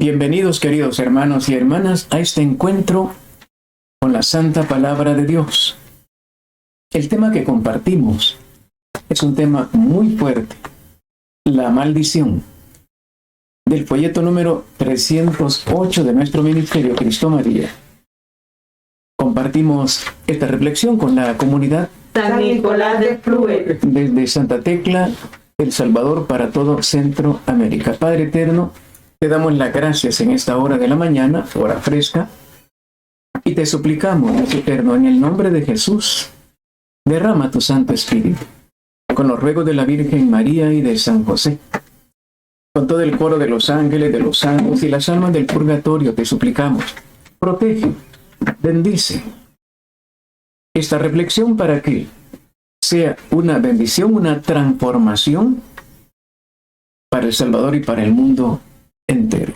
Bienvenidos, queridos hermanos y hermanas, a este encuentro con la Santa Palabra de Dios. El tema que compartimos es un tema muy fuerte, la maldición. Del folleto número 308 de nuestro ministerio Cristo María. Compartimos esta reflexión con la comunidad San Nicolás de Fluel, desde Santa Tecla, El Salvador, para todo Centroamérica. Padre eterno, te damos las gracias en esta hora de la mañana, hora fresca, y te suplicamos, Dios eterno, en el nombre de Jesús, derrama tu Santo Espíritu, con los ruegos de la Virgen María y de San José, con todo el coro de los ángeles, de los santos y las almas del purgatorio, te suplicamos, protege, bendice esta reflexión para que sea una bendición, una transformación para El Salvador y para el mundo entero.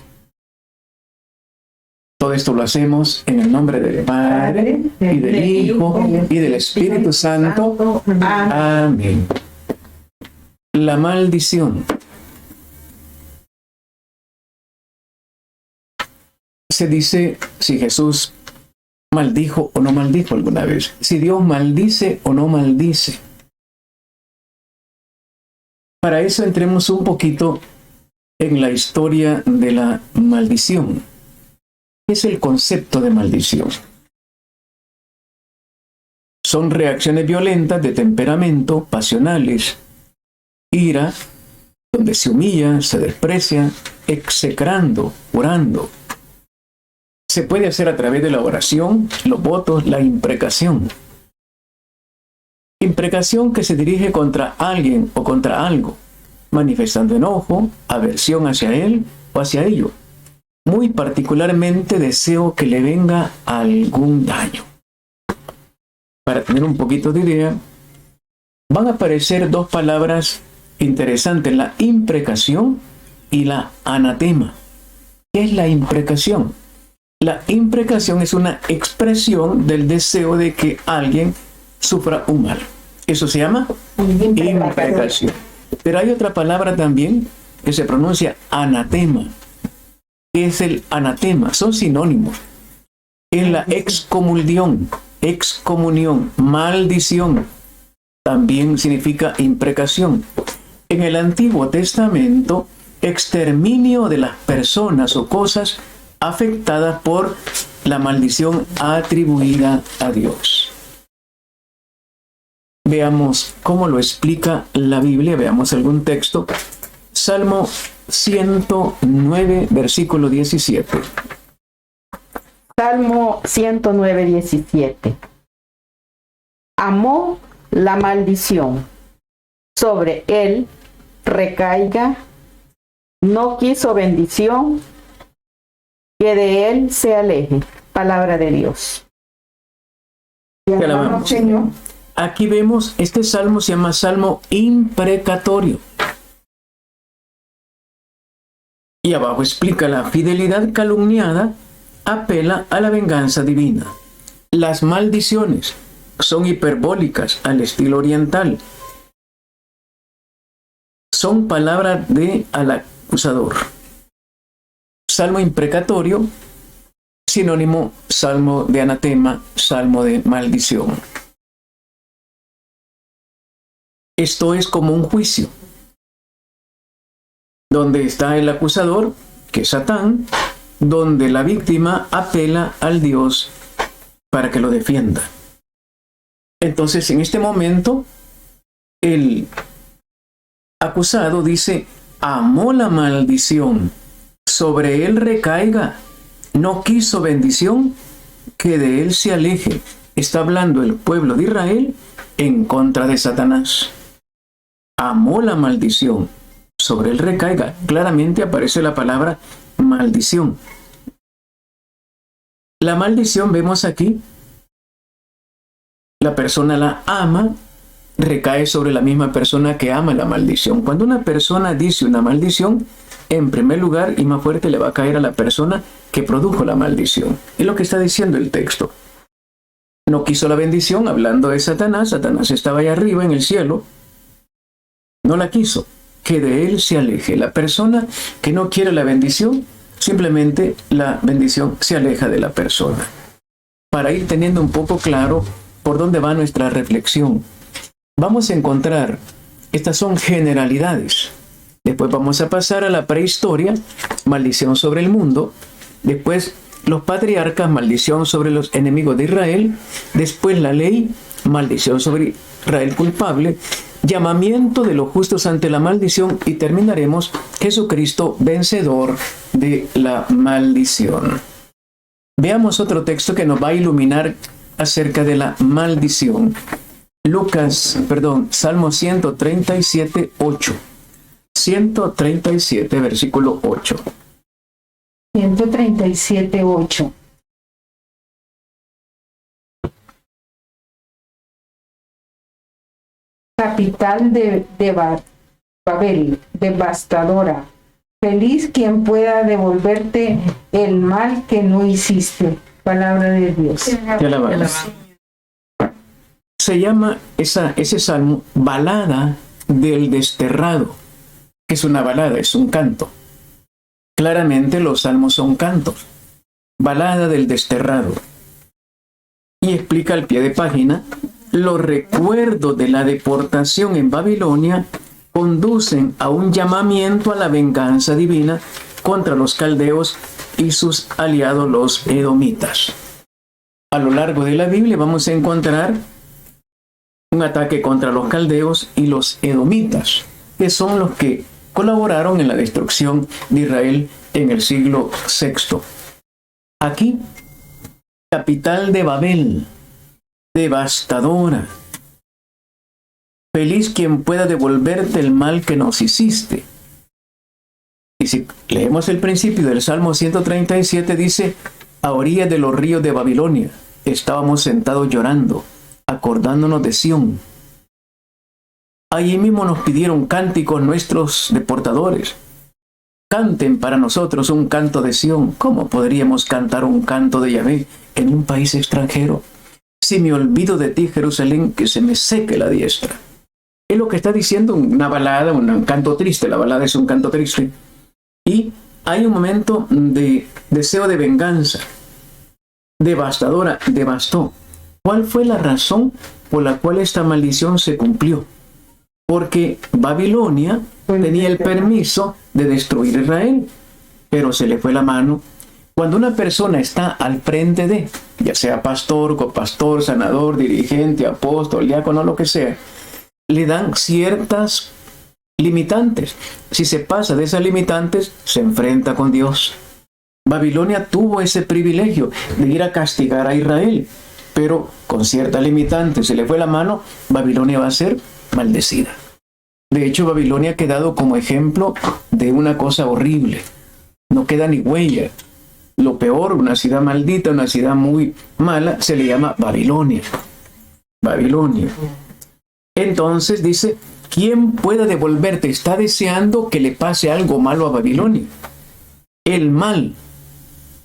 Todo esto lo hacemos en el nombre del Padre, y del Hijo, y del Espíritu Santo. Amén. La maldición. Se dice si Jesús maldijo o no maldijo alguna vez, si Dios maldice o no maldice. Para eso entremos un poquito en la historia de la maldición. ¿Qué es el concepto de maldición? Son reacciones violentas de temperamento, pasionales, ira, donde se humilla, se desprecia, execrando, orando. Se puede hacer a través de la oración, los votos, la imprecación. Imprecación que se dirige contra alguien o contra algo, manifestando enojo, aversión hacia él o hacia ello. Muy particularmente deseo que le venga algún daño. Para tener un poquito de idea, van a aparecer dos palabras interesantes, la imprecación y la anatema. ¿Qué es la imprecación? La imprecación es una expresión del deseo de que alguien sufra un mal. Eso se llama imprecación. Pero hay otra palabra también que se pronuncia anatema. ¿Qué es el anatema? Son sinónimos. Es la excomunión, maldición. También significa imprecación. En el Antiguo Testamento, exterminio de las personas o cosas afectadas por la maldición atribuida a Dios. Veamos cómo lo explica la Biblia, veamos algún texto. Salmo 109, versículo 17. Salmo 109, 17. Amó la maldición, sobre él recaiga, no quiso bendición, que de él se aleje. Palabra de Dios. Te alabamos, Señor. Aquí vemos, este salmo se llama salmo imprecatorio. Y abajo explica: la fidelidad calumniada apela a la venganza divina. Las maldiciones son hiperbólicas al estilo oriental. Son palabras de al acusador. Salmo imprecatorio, sinónimo salmo de anatema, salmo de maldición. Esto es como un juicio, donde está el acusador, que es Satán, donde la víctima apela al Dios para que lo defienda. Entonces, en este momento, el acusado dice: amó la maldición, sobre él recaiga, no quiso bendición, que de él se aleje. Está hablando el pueblo de Israel en contra de Satanás. Amó la maldición, sobre él recaiga. Claramente aparece la palabra maldición. La maldición, vemos aquí, la persona la ama, recae sobre la misma persona que ama la maldición. Cuando una persona dice una maldición, en primer lugar y más fuerte le va a caer a la persona que produjo la maldición. Es lo que está diciendo el texto. No quiso la bendición, hablando de Satanás. Satanás estaba allá arriba en el cielo. No la quiso. Que de él se aleje. La persona que no quiere la bendición simplemente la bendición se aleja de la persona. Para ir teniendo un poco claro por dónde va nuestra reflexión, vamos a encontrar, estas son generalidades. Después vamos a pasar a la prehistoria, maldición sobre el mundo. Después los patriarcas, maldición sobre los enemigos de Israel. Después la ley, maldición sobre Israel culpable. Llamamiento de los justos ante la maldición. Y terminaremos, Jesucristo vencedor de la maldición. Veamos otro texto que nos va a iluminar acerca de la maldición. Salmo 137, 8. 137, versículo 8. 137, 8. Capital de Babel, devastadora. Feliz quien pueda devolverte el mal que no hiciste. Palabra de Dios. Te alabamos. Se llama ese salmo balada del desterrado. ¿Qué es una balada? Es un canto. Claramente los salmos son cantos. Balada del desterrado. Y explica al pie de página: los recuerdos de la deportación en Babilonia conducen a un llamamiento a la venganza divina contra los caldeos y sus aliados los edomitas. A lo largo de la Biblia vamos a encontrar un ataque contra los caldeos y los edomitas, que son los que colaboraron en la destrucción de Israel en el siglo VI. Aquí, capital de Babel, devastadora. Feliz quien pueda devolverte el mal que nos hiciste. Y si leemos el principio del Salmo 137, dice: a orillas de los ríos de Babilonia estábamos sentados llorando, acordándonos de Sión. Allí mismo nos pidieron cánticos nuestros deportadores. Canten para nosotros un canto de Sión. ¿Cómo podríamos cantar un canto de Yahvé en un país extranjero? Si me olvido de ti, Jerusalén, que se me seque la diestra. Es lo que está diciendo una balada, un canto triste. La balada es un canto triste. Y hay un momento de deseo de venganza. Devastadora, devastó. ¿Cuál fue la razón por la cual esta maldición se cumplió? Porque Babilonia tenía el permiso de destruir Israel, pero se le fue la mano. Cuando una persona está al frente de, ya sea pastor, copastor, sanador, dirigente, apóstol, diácono, lo que sea, le dan ciertas limitantes. Si se pasa de esas limitantes, se enfrenta con Dios. Babilonia tuvo ese privilegio de ir a castigar a Israel, pero con ciertas limitantes. Se le fue la mano, Babilonia va a ser maldecida. De hecho, Babilonia ha quedado como ejemplo de una cosa horrible. No queda ni huella. Lo peor, una ciudad maldita, una ciudad muy mala, se le llama Babilonia. Babilonia. Entonces dice: ¿quién pueda devolverte? Está deseando que le pase algo malo a Babilonia. El mal,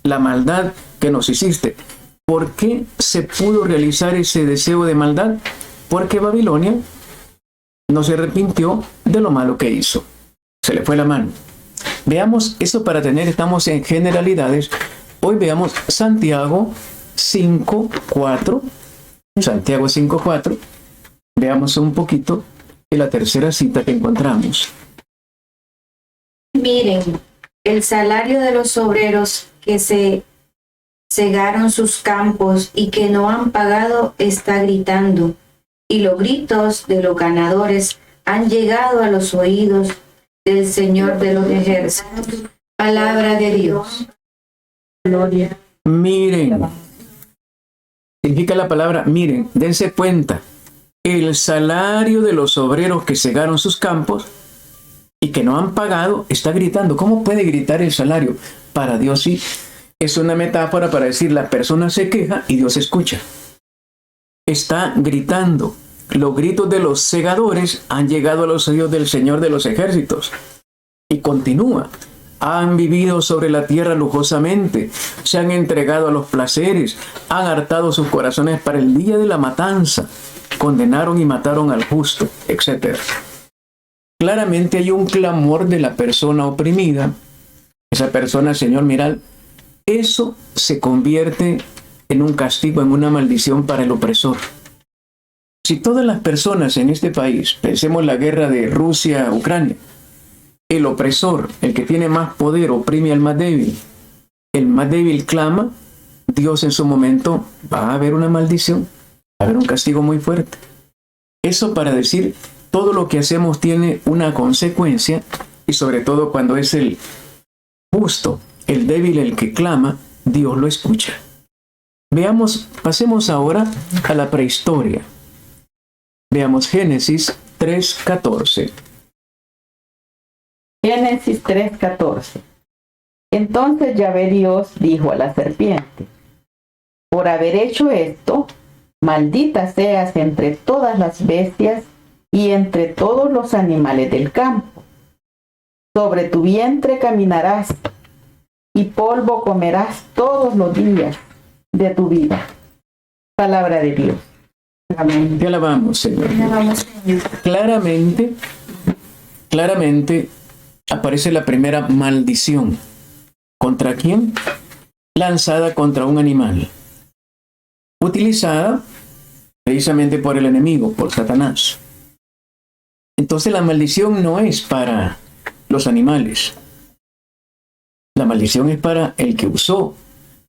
la maldad que nos hiciste. ¿Por qué se pudo realizar ese deseo de maldad? Porque Babilonia no se arrepintió de lo malo que hizo. Se le fue la mano. Veamos eso para tener, estamos en generalidades. Hoy veamos Santiago 5:4. Santiago 5:4. Veamos un poquito de la tercera cita que encontramos. Miren, el salario de los obreros que se cegaron sus campos y que no han pagado está gritando, y los gritos de los ganadores han llegado a los oídos del Señor de los ejércitos. Palabra de Dios. Gloria. Miren. Significa la palabra miren. Dense cuenta. El salario de los obreros que cegaron sus campos y que no han pagado está gritando. ¿Cómo puede gritar el salario? Para Dios sí. Es una metáfora para decir: la persona se queja y Dios escucha. Está gritando. Los gritos de los segadores han llegado a los oídos del Señor de los ejércitos. Y continúa: han vivido sobre la tierra lujosamente, se han entregado a los placeres, han hartado sus corazones para el día de la matanza, condenaron y mataron al justo, etc. Claramente hay un clamor de la persona oprimida esa persona, Señor, mira, eso se convierte en un castigo, en una maldición para el opresor. Si todas las personas en este país, pensemos la guerra de Rusia-Ucrania, el opresor, el que tiene más poder, oprime al más débil, el más débil clama, Dios en su momento va a haber una maldición, va a haber un castigo muy fuerte. Eso para decir, todo lo que hacemos tiene una consecuencia, y sobre todo cuando es el justo, el débil, el que clama, Dios lo escucha. Veamos, pasemos ahora a la prehistoria. Veamos Génesis 3:14. Génesis 3:14. Entonces Yahvé Dios dijo a la serpiente: por haber hecho esto, maldita seas entre todas las bestias y entre todos los animales del campo. Sobre tu vientre caminarás, y polvo comerás todos los días de tu vida. Palabra de Dios. Amén. Te alabamos, Señor. Claramente aparece la primera maldición. ¿Contra quién? Lanzada contra un animal. Utilizada precisamente por el enemigo, por Satanás. Entonces la maldición no es para los animales. La maldición es para el que usó.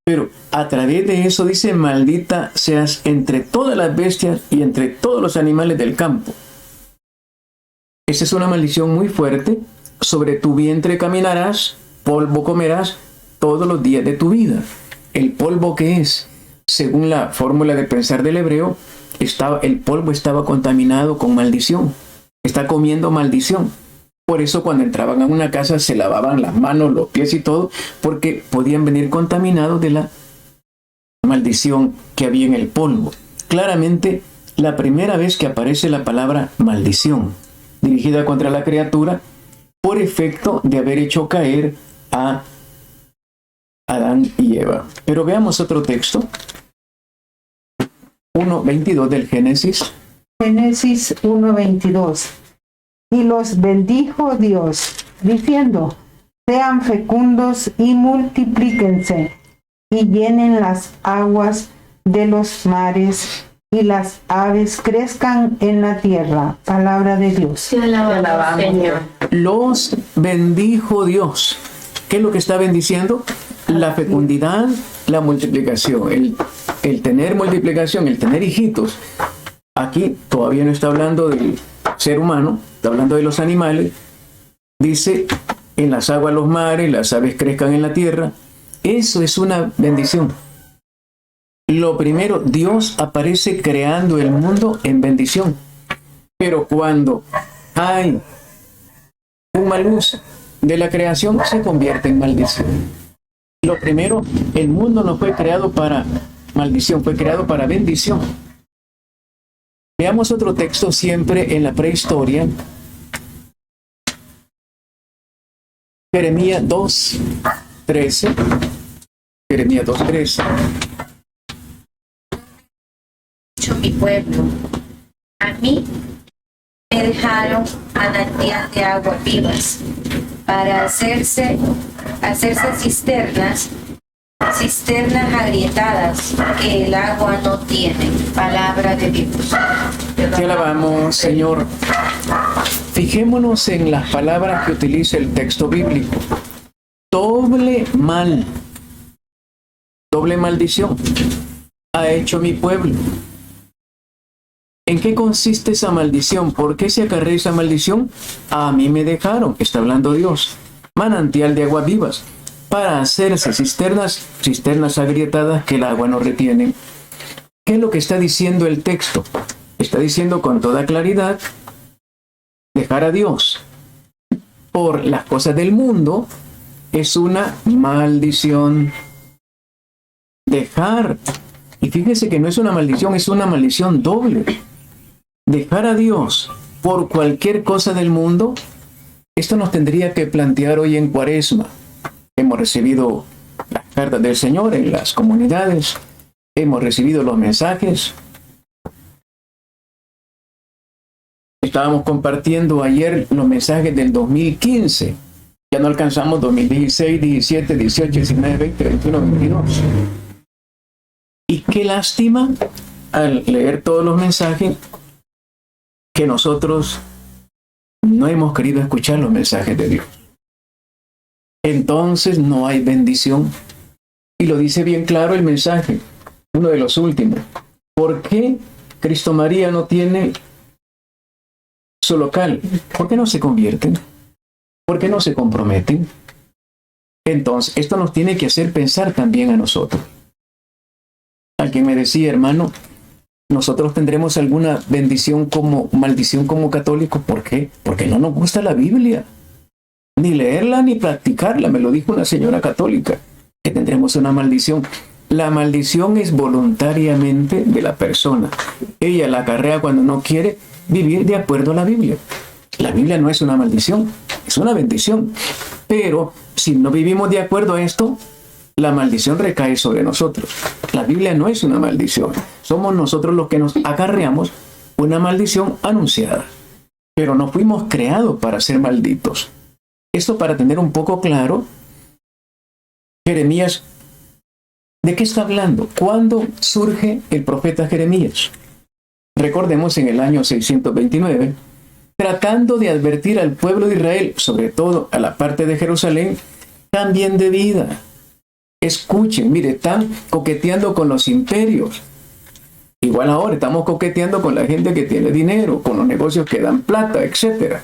Pero a través de eso dice, maldita seas entre todas las bestias y entre todos los animales del campo. Esa es una maldición muy fuerte. Sobre tu vientre caminarás, polvo comerás todos los días de tu vida. ¿El polvo qué es? Según la fórmula de pensar del hebreo, el polvo estaba contaminado con maldición. Está comiendo maldición. Por eso cuando entraban a una casa se lavaban las manos, los pies y todo, porque podían venir contaminados de la maldición que había en el polvo. Claramente, la primera vez que aparece la palabra maldición, dirigida contra la criatura, por efecto de haber hecho caer a Adán y Eva. Pero veamos otro texto. 1:22 del Génesis. Génesis 1:22. Y los bendijo Dios, diciendo: sean fecundos y multiplíquense, y llenen las aguas de los mares, y las aves crezcan en la tierra. Palabra de Dios. Te alabamos, Señor. Los bendijo Dios. ¿Qué es lo que está bendiciendo? La fecundidad, la multiplicación, el tener multiplicación, el tener hijitos. Aquí todavía no está hablando del ser humano, está hablando de los animales. Dice, en las aguas los mares, las aves crezcan en la tierra. Eso es una bendición. Lo primero, Dios aparece creando el mundo en bendición. Pero cuando hay un mal uso de la creación, se convierte en maldición. Lo primero, el mundo no fue creado para maldición, fue creado para bendición. Veamos otro texto siempre en la prehistoria. Jeremías 2:13. Jeremías 2:13. Mi pueblo, a mí me dejaron manantial de aguas vivas para hacerse cisternas agrietadas que el agua no tiene. Palabra de Dios. Te alabamos, Señor. Fijémonos en las palabras que utiliza el texto bíblico. Doble mal, doble maldición ha hecho mi pueblo. ¿En qué consiste esa maldición? ¿Por qué se acarrea esa maldición? A mí me dejaron, está hablando Dios, manantial de aguas vivas, para hacerse cisternas agrietadas que el agua no retiene. ¿Qué es lo que está diciendo el texto? Está diciendo con toda claridad, dejar a Dios por las cosas del mundo es una maldición. Dejar, y fíjese que no es una maldición, es una maldición doble. Dejar a Dios por cualquier cosa del mundo, esto nos tendría que plantear hoy en Cuaresma. Hemos recibido las cartas del Señor en las comunidades, hemos recibido los mensajes. Estábamos compartiendo ayer los mensajes del 2015, Ya no alcanzamos 2016, 17, 18, 19, 20, 21, 22. Y qué lástima al leer todos los mensajes que nosotros no hemos querido escuchar los mensajes de Dios. Entonces no hay bendición. Y lo dice bien claro el mensaje, uno de los últimos. ¿Por qué Cristo María no tiene su local? ¿Por qué no se convierten? ¿Por qué no se comprometen? Entonces, esto nos tiene que hacer pensar también a nosotros. Alguien me decía, hermano, nosotros tendremos alguna bendición como maldición como católicos. ¿Por qué? Porque no nos gusta la Biblia. Ni leerla ni practicarla, me lo dijo una señora católica, que tendremos una maldición. La maldición es voluntariamente de la persona. Ella la acarrea cuando no quiere vivir de acuerdo a la Biblia. La Biblia no es una maldición, es una bendición. Pero si no vivimos de acuerdo a esto, la maldición recae sobre nosotros. La Biblia no es una maldición. Somos nosotros los que nos acarreamos una maldición anunciada. Pero no fuimos creados para ser malditos. Esto para tener un poco claro, Jeremías, ¿de qué está hablando? ¿Cuándo surge el profeta Jeremías? Recordemos en el año 629, tratando de advertir al pueblo de Israel, sobre todo a la parte de Jerusalén, cambien de vida. Escuchen, mire, están coqueteando con los imperios. Igual ahora estamos coqueteando con la gente que tiene dinero, con los negocios que dan plata, etc.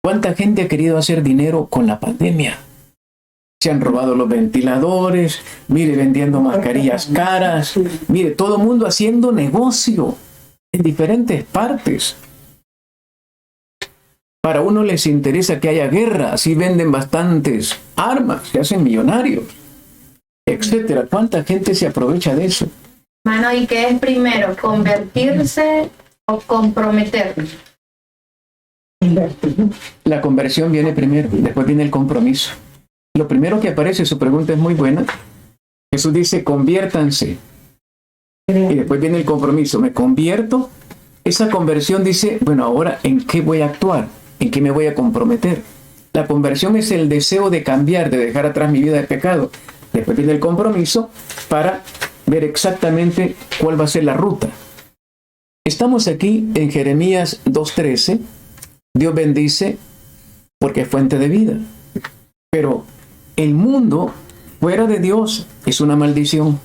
¿Cuánta gente ha querido hacer dinero con la pandemia? Se han robado los ventiladores, mire, vendiendo mascarillas caras, mire, todo el mundo haciendo negocio en diferentes partes. Para uno les interesa que haya guerra, así venden bastantes armas, se hacen millonarios, etcétera. ¿Cuánta gente se aprovecha de eso? Mano, ¿y qué es primero? ¿Convertirse o comprometerse? La conversión viene primero, después viene el compromiso. Lo primero que aparece, su pregunta es muy buena. Jesús dice, conviértanse. Y después viene el compromiso. ¿Me convierto? Esa conversión dice, bueno, ahora, ¿en qué voy a actuar? ¿En qué me voy a comprometer? La conversión es el deseo de cambiar, de dejar atrás mi vida de pecado. Después viene el compromiso para ver exactamente cuál va a ser la ruta. Estamos aquí en Jeremías 2:13. Dios bendice porque es fuente de vida. Pero el mundo fuera de Dios es una maldición.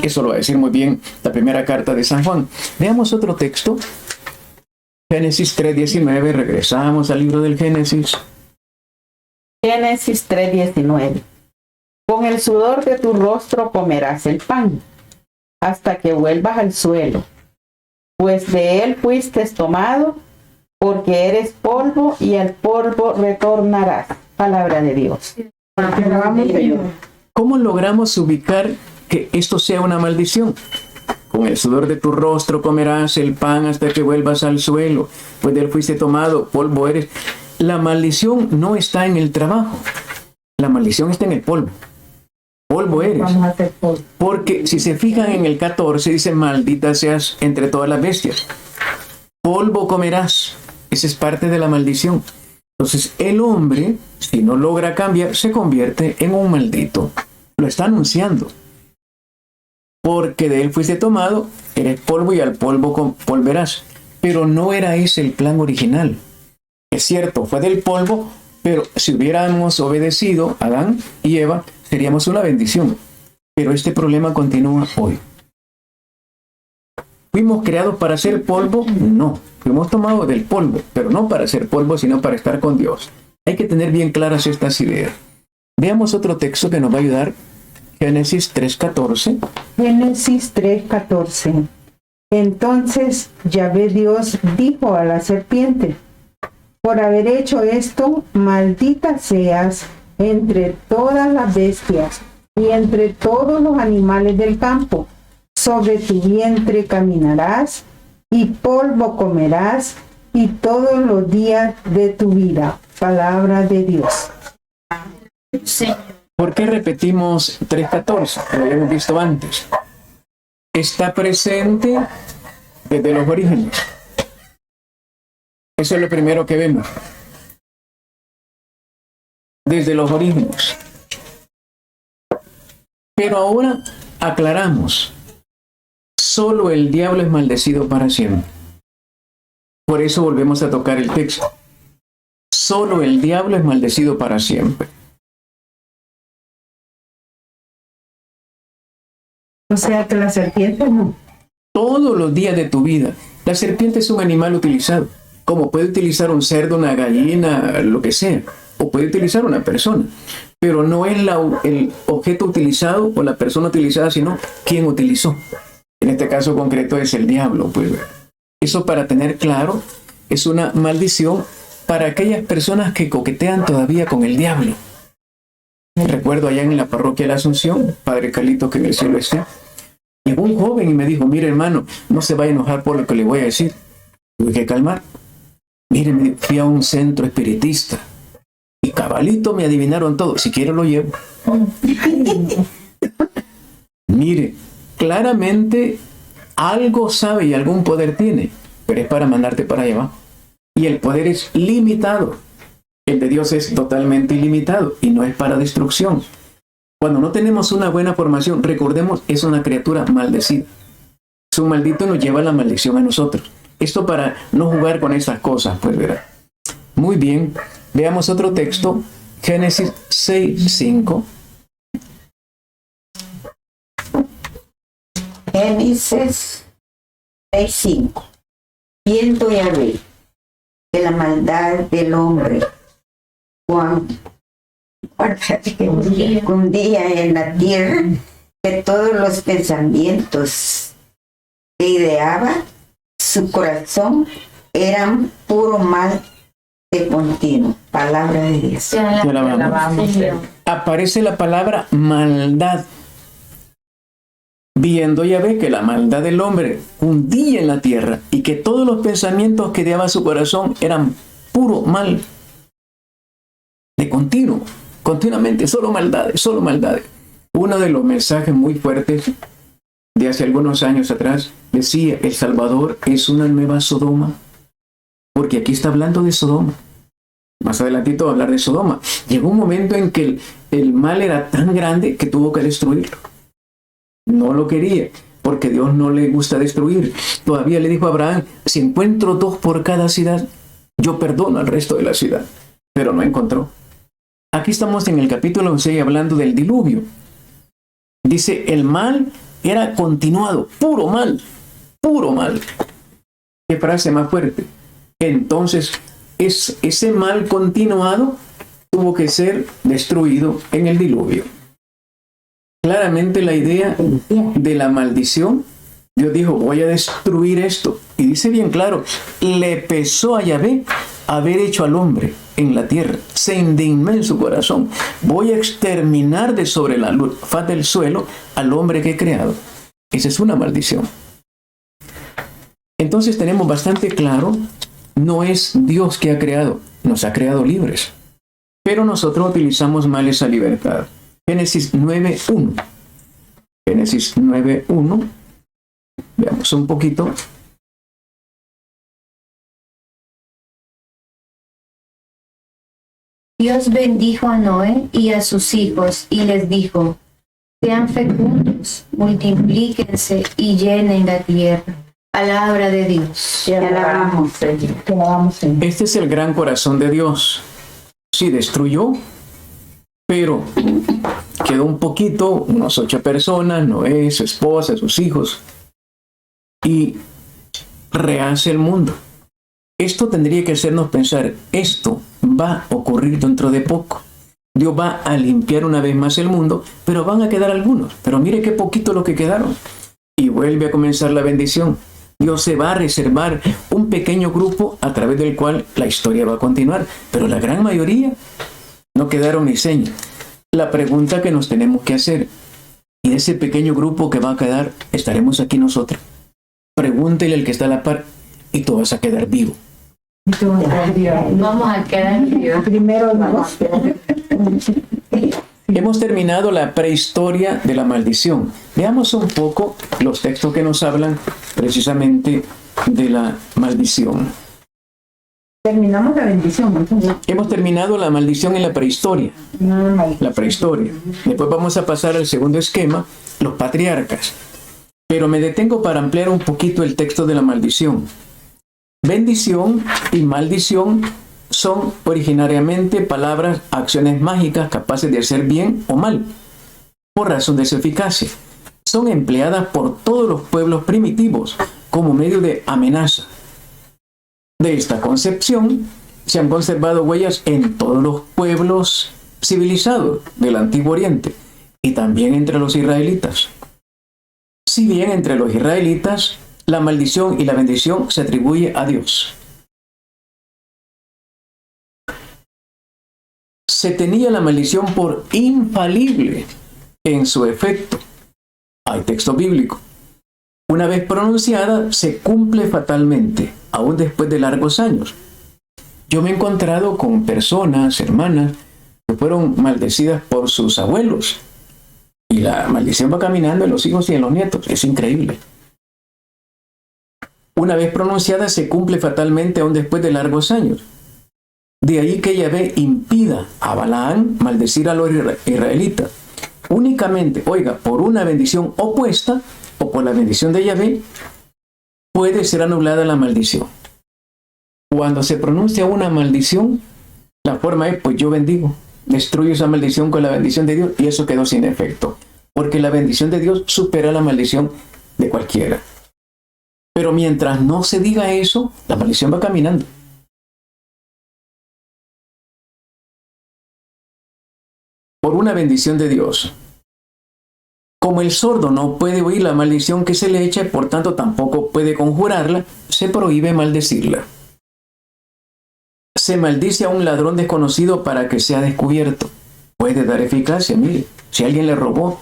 Eso lo va a decir muy bien la primera carta de San Juan. Veamos otro texto. Génesis 3:19. Regresamos al libro del Génesis. Génesis 3:19. Con el sudor de tu rostro comerás el pan, hasta que vuelvas al suelo, pues de él fuiste tomado, porque eres polvo y al polvo retornarás. Palabra de Dios. ¿Cómo logramos ubicar que esto sea una maldición? Con el sudor de tu rostro comerás el pan hasta que vuelvas al suelo, pues de él fuiste tomado, polvo eres. La maldición no está en el trabajo. La maldición está en el polvo. Polvo eres. Porque si se fijan en el 14, dice, maldita seas entre todas las bestias. Polvo comerás. Esa es parte de la maldición. Entonces, el hombre, si no logra cambiar, se convierte en un maldito. Lo está anunciando. Porque de él fuiste tomado, eres polvo y al polvo volverás. Pero no era ese el plan original. Es cierto, fue del polvo, pero si hubiéramos obedecido a Adán y Eva, seríamos una bendición. Pero este problema continúa hoy. ¿Fuimos creados para ser polvo? No. Fuimos tomados del polvo, pero no para ser polvo, sino para estar con Dios. Hay que tener bien claras estas ideas. Veamos otro texto que nos va a ayudar. Génesis 3:14. Génesis 3:14. Entonces Yahvé Dios dijo a la serpiente, por haber hecho esto, maldita seas entre todas las bestias y entre todos los animales del campo. Sobre tu vientre caminarás y polvo comerás y todos los días de tu vida. Palabra de Dios. Sí. ¿Por qué repetimos 3:14? Lo habíamos visto antes. Está presente desde los orígenes. Eso es lo primero que vemos. desde los orígenes. Pero ahora aclaramos, solo el diablo es maldecido para siempre. Por eso volvemos a tocar el texto. Solo el diablo es maldecido para siempre. O sea que la serpiente no. Todos los días de tu vida. La serpiente es un animal utilizado, como puede utilizar un cerdo, una gallina, lo que sea, o puede utilizar una persona. Pero no es el objeto utilizado o la persona utilizada, sino quien utilizó. En este caso concreto es el diablo. Pues eso, para tener claro, es una maldición para aquellas personas que coquetean todavía con el diablo. Recuerdo allá en la parroquia de la Asunción, Padre Carlito, que en el cielo esté, llegó un joven y me dijo: mire, hermano, no se vaya a enojar por lo que le voy a decir. Tuve que calmar. Mire, me fui a un centro espiritista y cabalito me adivinaron todo. Si quiere lo llevo. Mire, claramente algo sabe y algún poder tiene, pero es para mandarte para allá abajo. Y el poder es limitado. El de Dios es totalmente ilimitado y no es para destrucción. Cuando no tenemos una buena formación, recordemos, es una criatura maldecida. Su maldito nos lleva la maldición a nosotros. Esto para no jugar con esas cosas, pues verá. Muy bien, veamos otro texto, Génesis 6:5. Génesis 6:5. Viendo Yahvé que la maldad del hombre cundía en la tierra, que todos los pensamientos que ideaba su corazón eran puro mal de continuo. Palabra de Dios. Te alabamos. Aparece la palabra maldad. Viendo Yahvé que la maldad del hombre hundía en la tierra y que todos los pensamientos que ideaba su corazón eran puro mal. De continuo, continuamente, solo maldades, solo maldades. Uno de los mensajes muy fuertes de hace algunos años atrás decía: El Salvador es una nueva Sodoma. Porque aquí está hablando de Sodoma. Más adelantito va a hablar de Sodoma. Llegó un momento en que el mal era tan grande que tuvo que destruirlo. No lo quería, porque Dios no le gusta destruir. Todavía le dijo a Abraham: si encuentro 2 por cada ciudad, yo perdono al resto de la ciudad. Pero no encontró. Aquí estamos en el capítulo 6 hablando del diluvio. Dice, el mal era continuado, puro mal, puro mal. ¿Qué frase más fuerte? Entonces, ese mal continuado tuvo que ser destruido en el diluvio. Claramente la idea de la maldición, Dios dijo: voy a destruir esto. Y dice bien claro, le pesó a Yahvé haber hecho al hombre en la tierra. Se indignó en su corazón: voy a exterminar de sobre la faz del suelo al hombre que he creado. Esa es una maldición. Entonces tenemos bastante claro, no es Dios que ha creado, nos ha creado libres. Pero nosotros utilizamos mal esa libertad. Génesis 9:1. Génesis 9:1. Veamos un poquito. Dios bendijo a Noé y a sus hijos y les dijo: sean fecundos, multiplíquense y llenen la tierra. Palabra de Dios. Te alabamos, Señor. Te alabamos, Señor. Este es el gran corazón de Dios. Sí, destruyó, pero quedó un poquito, unos 8 personas, Noé, su esposa, sus hijos, y rehace el mundo. Esto tendría que hacernos pensar, esto va a ocurrir dentro de poco. Dios va a limpiar una vez más el mundo, pero van a quedar algunos. Pero mire qué poquito lo que quedaron. Y vuelve a comenzar la bendición. Dios se va a reservar un pequeño grupo a través del cual la historia va a continuar. Pero la gran mayoría no quedaron ni señas. La pregunta que nos tenemos que hacer, ¿y de ese pequeño grupo que va a quedar, estaremos aquí nosotros? Pregúntele al que está a la par, y tú vas a quedar vivo. Vamos a quedar vivos. Primero no. Hemos terminado la prehistoria de la maldición. Veamos un poco los textos que nos hablan precisamente de la maldición. Terminamos la bendición, entonces. Hemos terminado la maldición en la prehistoria. La prehistoria. Después vamos a pasar al segundo esquema, los patriarcas. Pero me detengo para ampliar un poquito el texto de la maldición. Bendición y maldición son originariamente palabras, acciones mágicas capaces de hacer bien o mal, por razón de su eficacia. Son empleadas por todos los pueblos primitivos como medio de amenaza. De esta concepción se han conservado huellas en todos los pueblos civilizados del Antiguo Oriente y también entre los israelitas. Si bien entre los israelitas la maldición y la bendición se atribuye a Dios. Se tenía la maldición por infalible en su efecto. Hay texto bíblico. Una vez pronunciada, se cumple fatalmente, aún después de largos años. Yo me he encontrado con personas, hermanas, que fueron maldecidas por sus abuelos. Y la maldición va caminando en los hijos y en los nietos. Es increíble. Una vez pronunciada, se cumple fatalmente, aún después de largos años. De ahí que Yahvé impida a Balaán maldecir a los israelitas. Únicamente, oiga, por una bendición opuesta o por la bendición de Yahvé, puede ser anulada la maldición. Cuando se pronuncia una maldición, la forma es, pues yo bendigo, destruyo esa maldición con la bendición de Dios y eso quedó sin efecto. Porque la bendición de Dios supera la maldición de cualquiera. Pero mientras no se diga eso, la maldición va caminando. Por una bendición de Dios. Como el sordo no puede oír la maldición que se le echa, por tanto tampoco puede conjurarla, se prohíbe maldecirla. Se maldice a un ladrón desconocido para que sea descubierto. Puede dar eficacia, mire, si alguien le robó.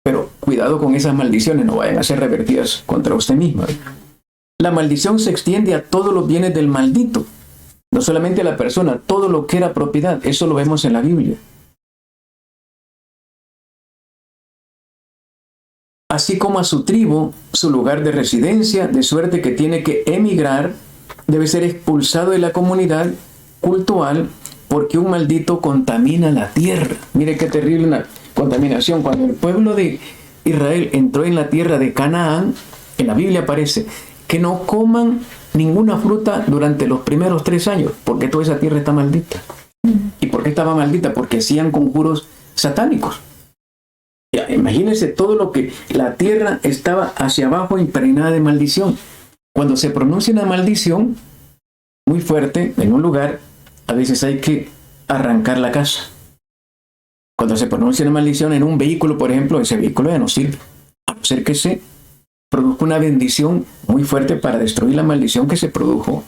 Pero cuidado con esas maldiciones, no vayan a ser revertidas contra usted misma. La maldición se extiende a todos los bienes del maldito. No solamente a la persona, todo lo que era propiedad. Eso lo vemos en la Biblia. Así como a su tribu, su lugar de residencia, de suerte que tiene que emigrar, debe ser expulsado de la comunidad cultural porque un maldito contamina la tierra. Mire qué terrible una contaminación. Cuando el pueblo de Israel entró en la tierra de Canaán, en la Biblia aparece que no coman ninguna fruta durante los primeros 3 años, porque toda esa tierra está maldita. ¿Y por qué estaba maldita? Porque hacían conjuros satánicos. Ya, imagínense todo lo que la tierra estaba hacia abajo impregnada de maldición. Cuando se pronuncia una maldición muy fuerte en un lugar, a veces hay que arrancar la casa. Cuando se pronuncia una maldición en un vehículo, por ejemplo, ese vehículo ya no sirve. A no ser que se produzca una bendición muy fuerte para destruir la maldición que se produjo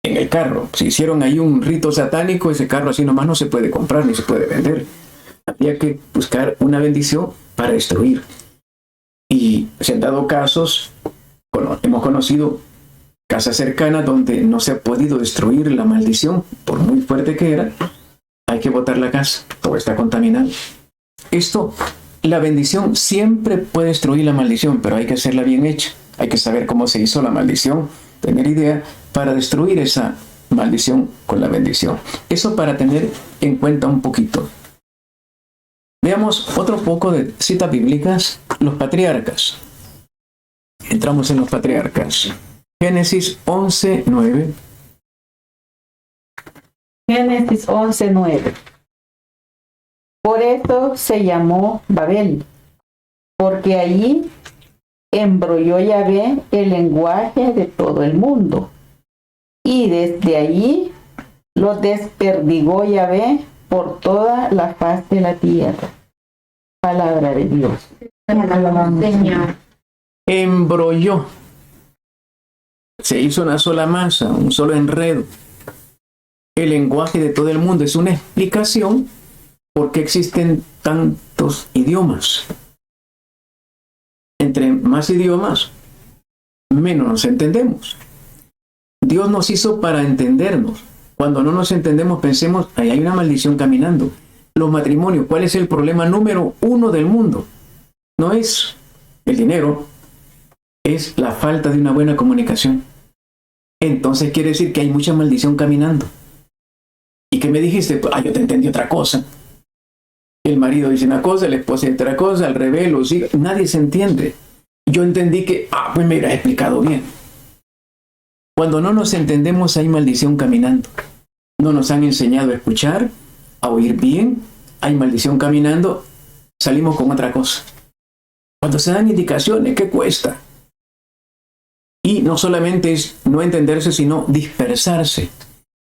en el carro. Si hicieron ahí un rito satánico, ese carro así nomás no se puede comprar ni se puede vender. Había que buscar una bendición para destruir. Y se han dado casos, hemos conocido casas cercanas donde no se ha podido destruir la maldición, por muy fuerte que era. Hay que botar la casa, todo está contaminado. Esto, la bendición siempre puede destruir la maldición, pero hay que hacerla bien hecha. Hay que saber cómo se hizo la maldición, tener idea para destruir esa maldición con la bendición. Eso para tener en cuenta un poquito. Veamos otro poco de citas bíblicas, los patriarcas. Entramos en los patriarcas. Génesis 11:9. Génesis 11:9. Por eso se llamó Babel, porque allí embrolló Yahvé el lenguaje de todo el mundo, y desde allí lo desperdigó Yahvé por toda la faz de la tierra. Palabra de Dios. Señor. Embrolló. Se hizo una sola masa, un solo enredo. El lenguaje de todo el mundo es una explicación por qué existen tantos idiomas. Entre más idiomas, menos nos entendemos. Dios nos hizo para entendernos. Cuando no nos entendemos, pensemos, ahí hay una maldición caminando. Los matrimonios, ¿cuál es el problema número 1 del mundo? No es el dinero, es la falta de una buena comunicación. entonces quiere decir que hay mucha maldición caminando. ¿Y qué me dijiste? Pues, yo te entendí otra cosa. El marido dice una cosa, la esposa dice otra cosa, al revés, los hijos, nadie se entiende. Yo entendí que, pues me hubieras explicado bien. Cuando no nos entendemos hay maldición caminando. No nos han enseñado a escuchar, a oír bien, hay maldición caminando, salimos con otra cosa. Cuando se dan indicaciones, ¿qué cuesta? Y no solamente es no entenderse, sino dispersarse.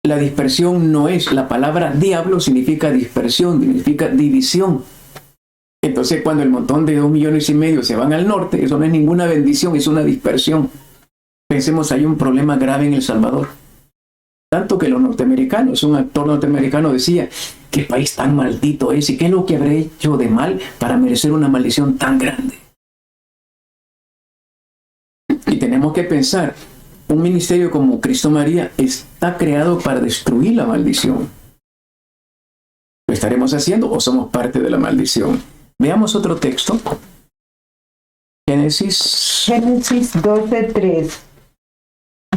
La dispersión no es, la palabra diablo significa dispersión, significa división. Entonces cuando el montón de 2,5 millones se van al norte, eso no es ninguna bendición, es una dispersión. Pensemos, hay un problema grave en El Salvador. Tanto que los norteamericanos, un actor norteamericano decía, ¿qué país tan maldito es? ¿Y qué es lo que habré hecho de mal para merecer una maldición tan grande? Y tenemos que pensar, un ministerio como Cristo María está creado para destruir la maldición. ¿Lo estaremos haciendo o somos parte de la maldición? Veamos otro texto. Génesis 12:3.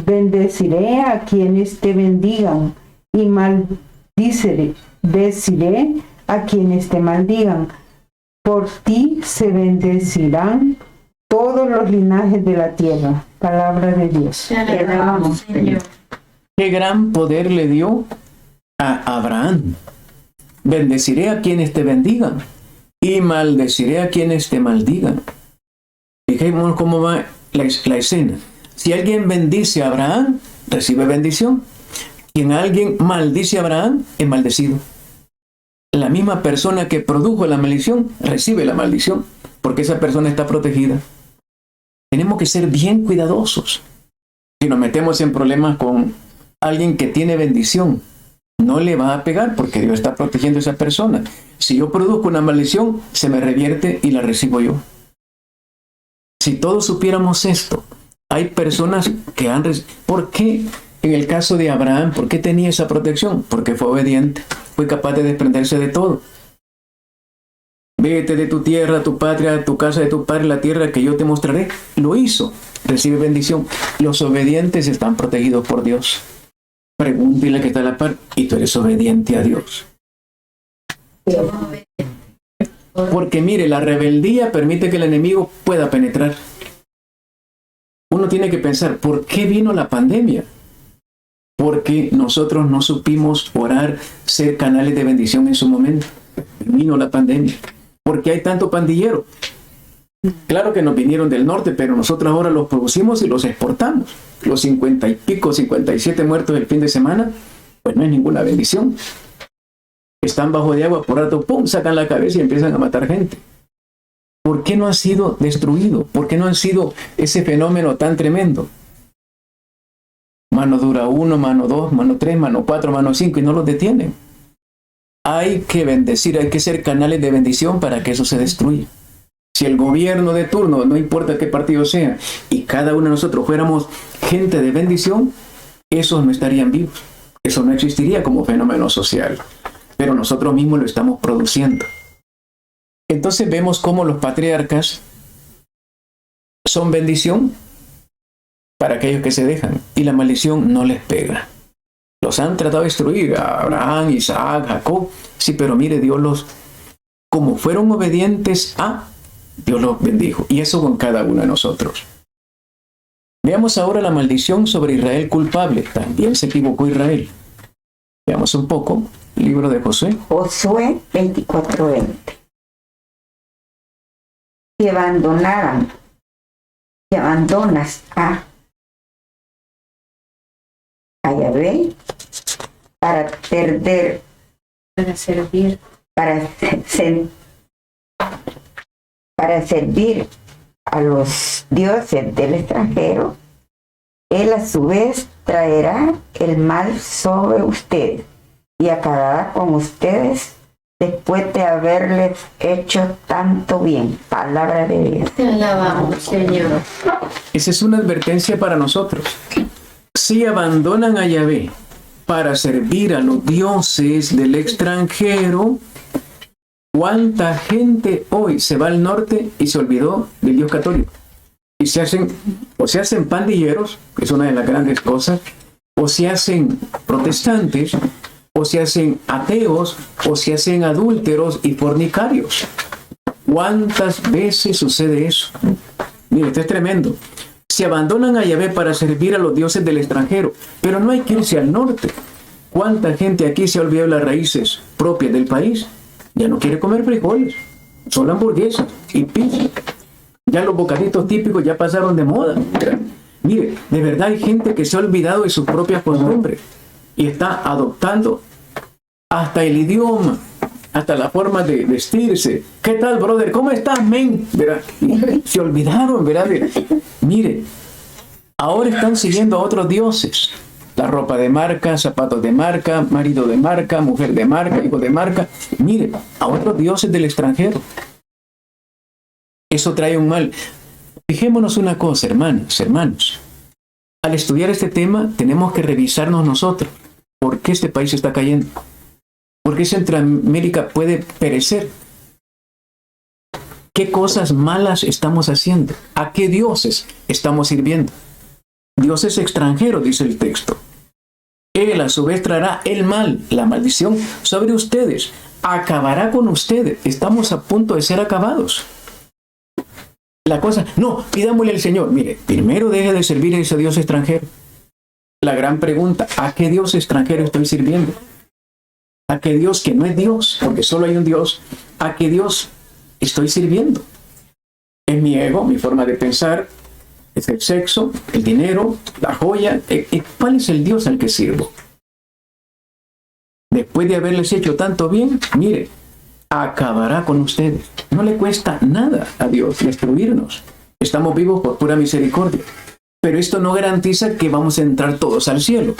Bendeciré a quienes te bendigan y maldiciré a quienes te maldigan. Por ti se bendecirán todos los linajes de la tierra. Palabra de Dios. Te alabamos, Señor. ¿Qué gran poder le dio a Abraham? Bendeciré a quienes te bendigan y maldeciré a quienes te maldigan. Fijémonos cómo va la escena. Si alguien bendice a Abraham, recibe bendición. Quien alguien maldice a Abraham, es maldecido. La misma persona que produjo la maldición, recibe la maldición, porque esa persona está protegida. Tenemos que ser bien cuidadosos. Si nos metemos en problemas con alguien que tiene bendición, no le va a pegar porque Dios está protegiendo a esa persona. Si yo produzco una maldición, se me revierte y la recibo yo. Si todos supiéramos esto, hay personas que han... ¿Por qué en el caso de Abraham, por qué tenía esa protección? Porque fue obediente, fue capaz de desprenderse de todo. Vete de tu tierra, tu patria, tu casa de tu padre, la tierra que yo te mostraré. Lo hizo, recibe bendición. Los obedientes están protegidos por Dios. Pregúntale que está a la par, y tú eres obediente a Dios. Porque mire, la rebeldía permite que el enemigo pueda penetrar. Uno tiene que pensar, ¿por qué vino la pandemia? Porque nosotros no supimos orar, ser canales de bendición en su momento. Vino la pandemia. ¿Por qué hay tanto pandillero? Claro que nos vinieron del norte, pero nosotros ahora los producimos y los exportamos. Los 50 y pico, 57 muertos el fin de semana, pues no es ninguna bendición. Están bajo de agua, por rato, ¡pum!, sacan la cabeza y empiezan a matar gente. ¿Por qué no ha sido destruido? ¿Por qué no ha sido ese fenómeno tan tremendo? Mano dura 1, mano 2, mano 3, mano 4, mano 5 y no los detienen. Hay que bendecir, hay que ser canales de bendición para que eso se destruya. Si el gobierno de turno, no importa qué partido sea, y cada uno de nosotros fuéramos gente de bendición, esos no estarían vivos. Eso no existiría como fenómeno social. Pero nosotros mismos lo estamos produciendo. Entonces vemos cómo los patriarcas son bendición para aquellos que se dejan, y la maldición no les pega. Los han tratado de destruir, a Abraham, Isaac, Jacob. Sí, pero mire, como fueron obedientes Dios los bendijo. Y eso con cada uno de nosotros. Veamos ahora la maldición sobre Israel culpable. También se equivocó Israel. Veamos un poco. Libro de Josué. Josué 24:20. Si abandonas a Yahvé para servir a los dioses del extranjero, él a su vez traerá el mal sobre ustedes y acabará con ustedes después de haberles hecho tanto bien. Palabra de Dios. Te alabamos, Señor. Esa es una advertencia para nosotros. Si abandonan a Yahvé para servir a los dioses del extranjero, ¿cuánta gente hoy se va al norte y se olvidó del Dios católico? Y o se hacen pandilleros, que es una de las grandes cosas, o se hacen protestantes, o se hacen ateos, o se hacen adúlteros y fornicarios. ¿Cuántas veces sucede eso? Mire, esto es tremendo. Se abandonan a Yahvé para servir a los dioses del extranjero, pero no hay que irse al norte. ¿Cuánta gente aquí se ha olvidado las raíces propias del país? Ya no quiere comer frijoles, solo hamburguesas y pizza. Ya los bocaditos típicos ya pasaron de moda. Mire, de verdad hay gente que se ha olvidado de sus propias costumbres y está adoptando hasta el idioma, hasta la forma de vestirse. ¿Qué tal, brother? ¿Cómo estás, men? ¿Verdad? Se olvidaron, ¿verdad? Mire, ahora están siguiendo a otros dioses. La ropa de marca, zapatos de marca, marido de marca, mujer de marca, hijo de marca. Mire, a otros dioses del extranjero. Eso trae un mal. Fijémonos una cosa, hermanos. Al estudiar este tema, tenemos que revisarnos nosotros. ¿Por qué este país está cayendo? ¿Por qué Centroamérica puede perecer? ¿Qué cosas malas estamos haciendo? ¿A qué dioses estamos sirviendo? Dioses extranjeros, dice el texto. Él a su vez traerá el mal, la maldición sobre ustedes. Acabará con ustedes. Estamos a punto de ser acabados. La cosa, no, pidámosle al Señor. Mire, primero deje de servir a ese Dios extranjero. La gran pregunta, ¿a qué Dios extranjero estoy sirviendo? ¿A qué Dios que no es Dios? Porque solo hay un Dios. ¿A qué Dios estoy sirviendo? ¿Es mi ego, mi forma de pensar? ¿Es el sexo, el dinero, la joya? ¿Cuál es el Dios al que sirvo? Después de haberles hecho tanto bien, mire, acabará con ustedes. No le cuesta nada a Dios destruirnos. Estamos vivos por pura misericordia. Pero esto no garantiza que vamos a entrar todos al cielo.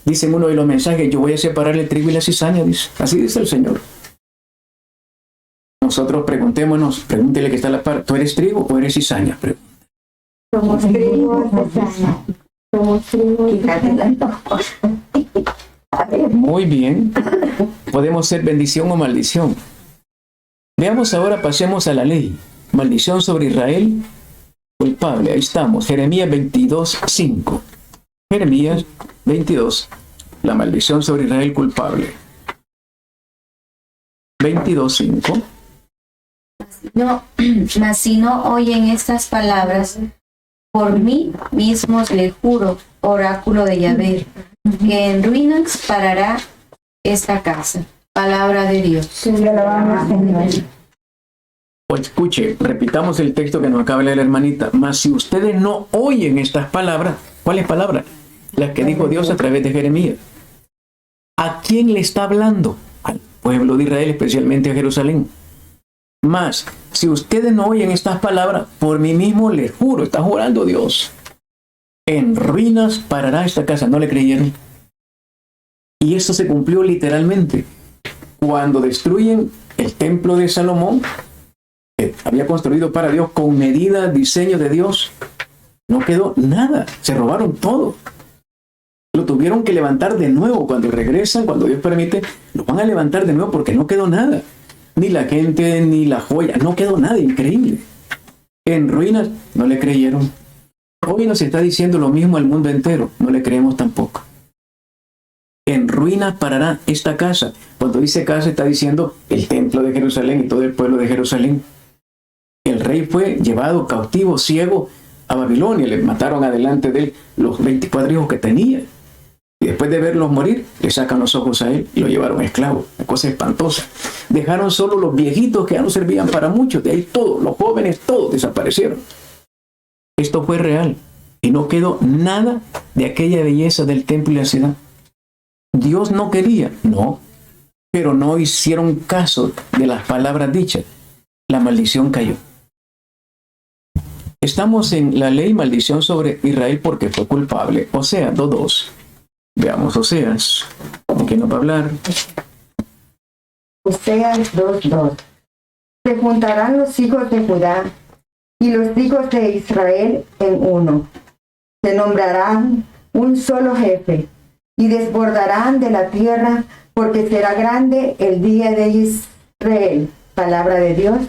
Dice en uno de los mensajes, yo voy a separar el trigo y la cizaña, dice. Así dice el Señor. Nosotros pregúntele que está a la par, ¿tú eres trigo o eres cizaña? Somos trigo, cizaña. Somos trigo y Muy bien. Podemos ser bendición o maldición. Veamos ahora, pasemos a la ley. Maldición sobre Israel, culpable. Ahí estamos. Jeremías 22:5. Jeremías 22. La maldición sobre Israel, culpable. 22:5. No, mas si no oyen estas palabras, por mí mismos le juro, oráculo de Yahvé, que en ruinas parará esta casa. Palabra de Dios. O escuche, repitamos el texto que nos acaba de leer la hermanita. Mas si ustedes no oyen estas palabras, ¿cuáles palabras? Las que dijo Dios a través de Jeremías. ¿A quién le está hablando? Al pueblo de Israel, especialmente a Jerusalén. Mas, si ustedes no oyen estas palabras, por mí mismo les juro, está jurando Dios, en ruinas parará esta casa. No le creyeron. Y esto se cumplió literalmente. Cuando destruyen el templo de Salomón, que había construido para Dios con medida, diseño de Dios, no quedó nada. Se robaron todo. Lo tuvieron que levantar de nuevo. Cuando regresan, cuando Dios permite, lo van a levantar de nuevo porque no quedó nada. Ni la gente, ni la joya. No quedó nada. Increíble. En ruinas, no le creyeron. Hoy nos está diciendo lo mismo al mundo entero. No le creemos tampoco. En ruinas parará esta casa. Cuando dice casa, está diciendo el templo de Jerusalén y todo el pueblo de Jerusalén. El rey fue llevado cautivo, ciego, a Babilonia. Le mataron adelante de él los 24 hijos que tenía. Y después de verlos morir, le sacan los ojos a él y lo llevaron esclavo. Una cosa espantosa. Dejaron solo los viejitos que ya no servían para muchos. De ahí todos, los jóvenes, todos desaparecieron. Esto fue real. Y no quedó nada de aquella belleza del templo y la ciudad. Dios no quería, no. Pero no hicieron caso de las palabras dichas. La maldición cayó. Estamos en la ley maldición sobre Israel porque fue culpable. Oseas 2:2. Veamos Oseas. ¿De qué nos va a hablar? Oseas 2:2. Se juntarán los hijos de Judá y los hijos de Israel en uno. Se nombrarán un solo jefe y desbordarán de la tierra porque será grande el día de Israel. Palabra de Dios.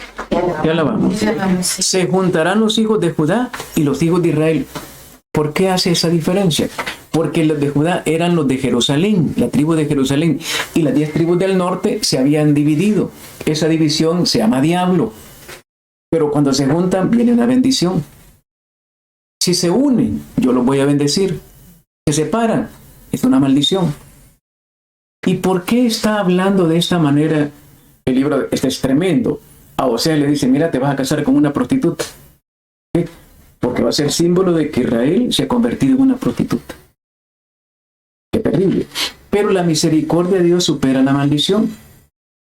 Te alabamos. Se juntarán los hijos de Judá y los hijos de Israel. ¿Por qué hace esa diferencia? Porque los de Judá eran los de Jerusalén, la tribu de Jerusalén, y las 10 tribus del norte se habían dividido. Esa división se llama diablo. Pero cuando se juntan, viene una bendición. Si se unen, yo los voy a bendecir. Se separan, es una maldición. ¿Y por qué está hablando de esta manera? El libro este es tremendo. A Osea le dice, mira, te vas a casar con una prostituta. ¿Sí? Porque va a ser símbolo de que Israel se ha convertido en una prostituta. Qué terrible. Pero la misericordia de Dios supera la maldición.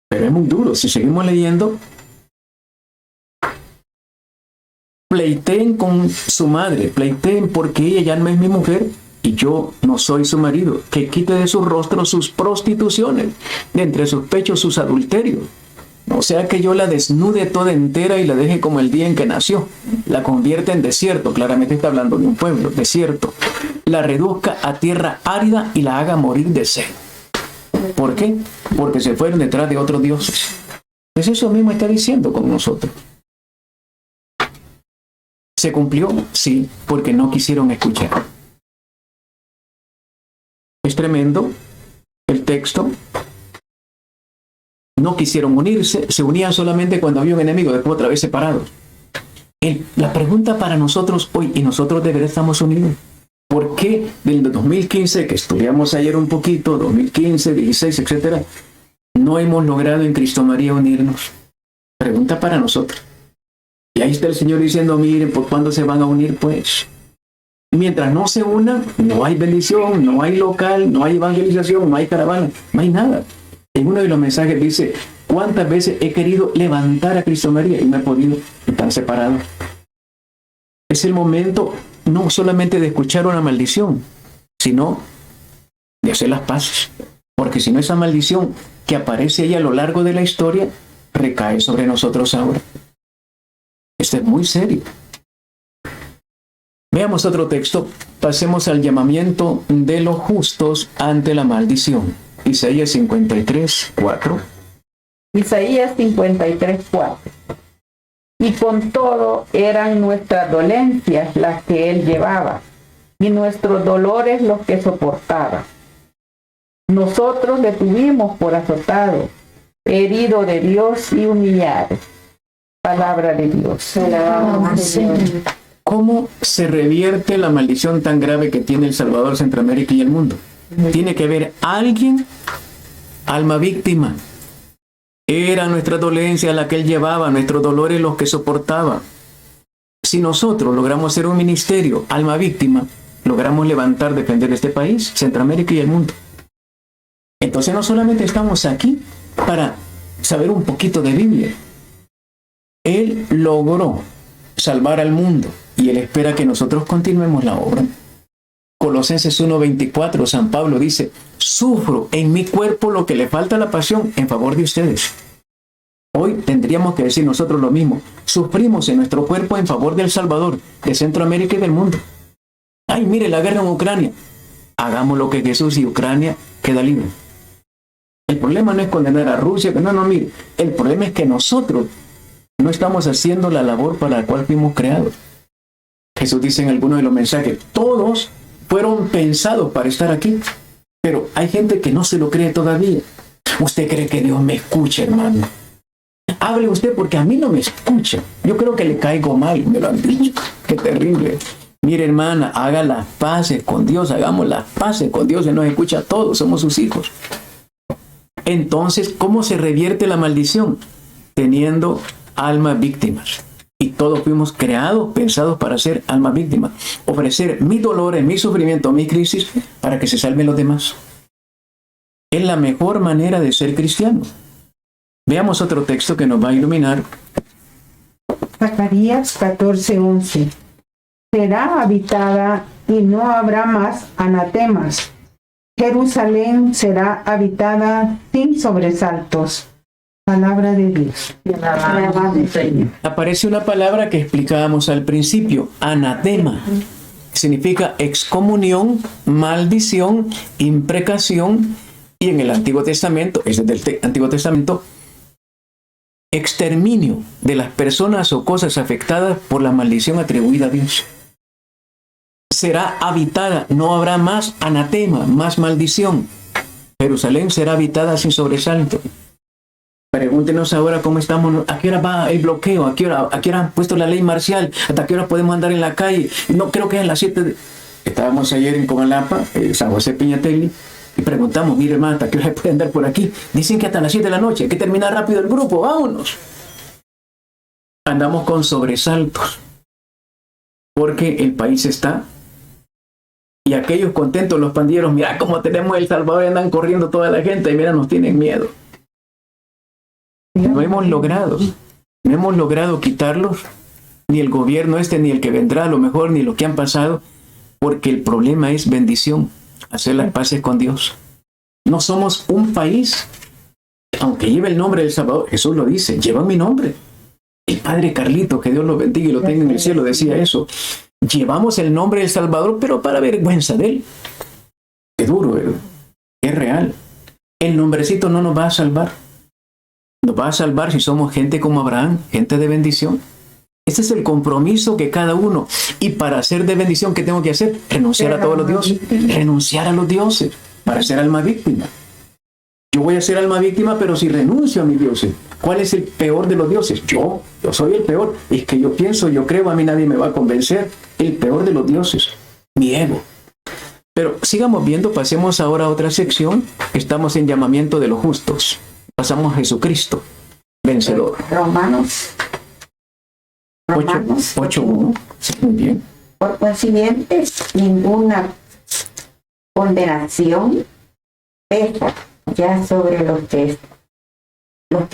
Pero es muy duro. Si seguimos leyendo, pleiteen con su madre, pleiteen porque ella ya no es mi mujer y yo no soy su marido, que quite de su rostro sus prostituciones, de entre sus pechos sus adulterios. O sea que yo la desnude toda entera y la deje como el día en que nació, la convierta en desierto, claramente está hablando de un pueblo, desierto, la reduzca a tierra árida y la haga morir de sed. ¿Por qué? Porque se fueron detrás de otros dioses. Pues eso mismo está diciendo con nosotros. ¿Se cumplió? Sí, porque no quisieron escuchar. Es tremendo el texto. No quisieron unirse, se unían solamente cuando había un enemigo, después otra vez separados. La pregunta para nosotros hoy, y nosotros de verdad estamos unidos. ¿Por qué del 2015, que estudiamos ayer un poquito, 2015, 16, etcétera, no hemos logrado en Cristo María unirnos? Pregunta para nosotros. Y ahí está el Señor diciendo, miren, ¿por cuándo se van a unir? Pues, mientras no se unan, no hay bendición, no hay local, no hay evangelización, no hay caravana, no hay nada. En uno de los mensajes dice, ¿cuántas veces he querido levantar a Cristo María y no he podido? Están separados. Es el momento no solamente de escuchar una maldición, sino de hacer las paces. Porque si no, esa maldición que aparece ahí a lo largo de la historia, recae sobre nosotros ahora. Esto es muy serio. Veamos otro texto. Pasemos al llamamiento de los justos ante la maldición. Isaías 53, 4. Isaías 53, 4. Y con todo eran nuestras dolencias las que él llevaba, y nuestros dolores los que soportaba. Nosotros le tuvimos por azotado, herido de Dios y humillado. Palabra de Dios. ¿Cómo se revierte la maldición tan grave que tiene El Salvador, Centroamérica y el mundo? Tiene que haber alguien, alma víctima. Era nuestra dolencia la que él llevaba, nuestros dolores los que soportaba. Si nosotros logramos ser un ministerio, alma víctima, logramos levantar, defender este país, Centroamérica y el mundo. Entonces no solamente estamos aquí para saber un poquito de Biblia. Él logró salvar al mundo y él espera que nosotros continuemos la obra. Colosenses 1:24, San Pablo dice, sufro en mi cuerpo lo que le falta a la pasión en favor de ustedes. Hoy tendríamos que decir nosotros lo mismo. Sufrimos en nuestro cuerpo en favor del Salvador, de Centroamérica y del mundo. Ay, mire la guerra en Ucrania. Hagamos lo que Jesús y Ucrania queda libre. El problema no es condenar a Rusia, no, mire. El problema es que nosotros no estamos haciendo la labor para la cual fuimos creados. Jesús dice en algunos de los mensajes, todos fueron pensados para estar aquí, pero hay gente que no se lo cree todavía. ¿Usted cree que Dios me escucha, hermano? Hable usted porque a mí no me escucha. Yo creo que le caigo mal, me lo han dicho. Qué terrible. Mire, hermana, haga las paces con Dios, hagamos las paces con Dios, Él nos escucha a todos, somos sus hijos. Entonces, ¿cómo se revierte la maldición? Teniendo almas víctimas. Y todos fuimos creados, pensados para ser almas víctimas. Ofrecer mis dolores, mi sufrimiento, mi crisis, para que se salven los demás. Es la mejor manera de ser cristiano. Veamos otro texto que nos va a iluminar. Zacarías 14:11. Será habitada y no habrá más anatemas. Jerusalén será habitada sin sobresaltos. Palabra de Dios. Aparece una palabra que explicábamos al principio, anatema. Significa excomunión, maldición, imprecación. Y en el Antiguo Testamento, es del Antiguo Testamento, exterminio de las personas o cosas afectadas por la maldición atribuida a Dios. Será habitada, no habrá más anatema, más maldición. Jerusalén será habitada sin sobresalto. Pregúntenos ahora cómo estamos, a qué hora va el bloqueo, a qué hora han puesto la ley marcial, hasta qué hora podemos andar en la calle. No creo que es a las 7 de... Estábamos ayer en Comalapa, San José Piñatelli, y preguntamos, mire hermano, ¿hasta qué hora puede andar por aquí? Dicen que hasta las 7 de la noche, hay que terminar rápido el grupo, vámonos. Andamos con sobresaltos, porque el país está, y aquellos contentos, los pandilleros, mira cómo tenemos El Salvador, andan corriendo toda la gente, y mira, nos tienen miedo. No hemos logrado quitarlos, ni el gobierno ni el que vendrá a lo mejor, ni lo que han pasado, porque el problema es bendición, hacer las paces con Dios. No somos un país, aunque lleve el nombre de El Salvador, Jesús lo dice, lleva mi nombre. El padre Carlito, que Dios lo bendiga y lo tenga en el cielo, decía eso. Llevamos el nombre de El Salvador, pero para vergüenza de él. Qué duro, ¿verdad? Es real. El nombrecito no nos va a salvar. Nos va a salvar si somos gente como Abraham, gente de bendición. Ese es el compromiso que cada uno. Y para ser de bendición, ¿qué tengo que hacer? Renunciar a todos los dioses. Renunciar a los dioses para ser alma víctima. Yo voy a ser alma víctima, pero si renuncio a mis dioses. ¿Cuál es el peor de los dioses? Yo soy el peor. Es que yo pienso, yo creo, a mí nadie me va a convencer. El peor de los dioses, mi ego. Pero sigamos viendo, pasemos ahora a otra sección. Estamos en llamamiento de los justos. Pasamos a Jesucristo, vencedor. Romanos 8:1. Sí, muy bien. Por consiguiente, ninguna condenación pesa ya sobre los que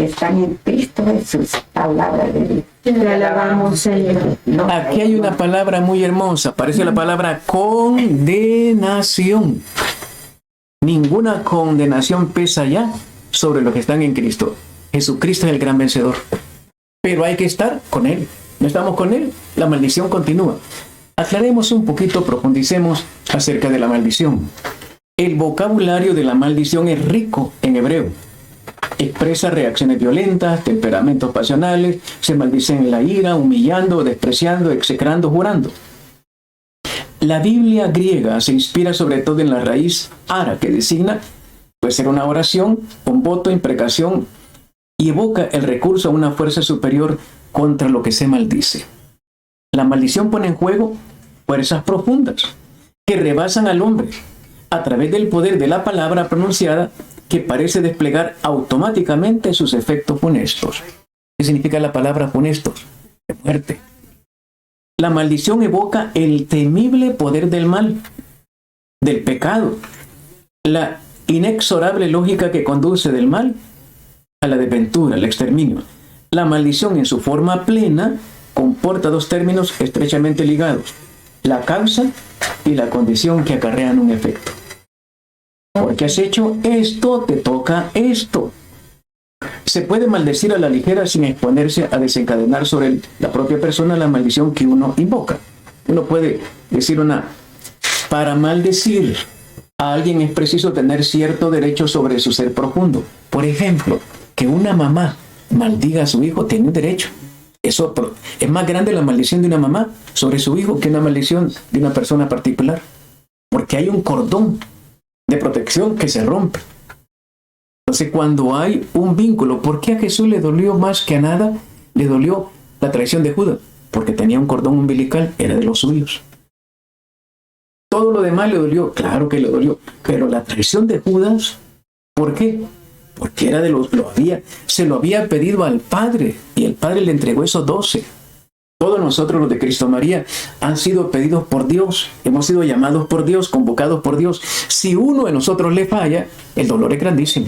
están en Cristo Jesús. Palabra de Dios. Le alabamos, Señor. Aquí hay una palabra muy hermosa. Aparece la palabra condenación. Ninguna condenación pesa ya sobre los que están en Cristo. Jesucristo es el gran vencedor. Pero hay que estar con Él. No estamos con Él, la maldición continúa. Aclaremos un poquito, profundicemos acerca de la maldición. El vocabulario de la maldición es rico en hebreo. Expresa reacciones violentas, temperamentos pasionales, se maldice en la ira, humillando, despreciando, execrando, jurando. La Biblia griega se inspira sobre todo en la raíz ara, que designa, puede ser una oración, un voto, imprecación, y evoca el recurso a una fuerza superior contra lo que se maldice. La maldición pone en juego fuerzas profundas que rebasan al hombre a través del poder de la palabra pronunciada, que parece desplegar automáticamente sus efectos funestos. ¿Qué significa la palabra funestos? De muerte. La maldición evoca el temible poder del mal, del pecado, la inexorable lógica que conduce del mal a la desventura, al exterminio. La maldición en su forma plena comporta dos términos estrechamente ligados: la causa y la condición que acarrean un efecto. Porque has hecho esto, te toca esto. Se puede maldecir a la ligera sin exponerse a desencadenar sobre la propia persona la maldición que uno invoca. Uno puede decir para maldecir a alguien es preciso tener cierto derecho sobre su ser profundo. Por ejemplo, que una mamá maldiga a su hijo tiene un derecho. Eso es más grande la maldición de una mamá sobre su hijo que una maldición de una persona particular. Porque hay un cordón de protección que se rompe. Entonces, cuando hay un vínculo, ¿por qué a Jesús le dolió más que a nada? Le dolió la traición de Judas, porque tenía un cordón umbilical, era de los suyos. Todo lo demás le dolió, claro que le dolió, pero la traición de Judas, ¿por qué? Porque era se lo había pedido al Padre, y el Padre le entregó esos 12. Todos nosotros, los de Cristo María, han sido pedidos por Dios, hemos sido llamados por Dios, convocados por Dios. Si uno de nosotros le falla, el dolor es grandísimo.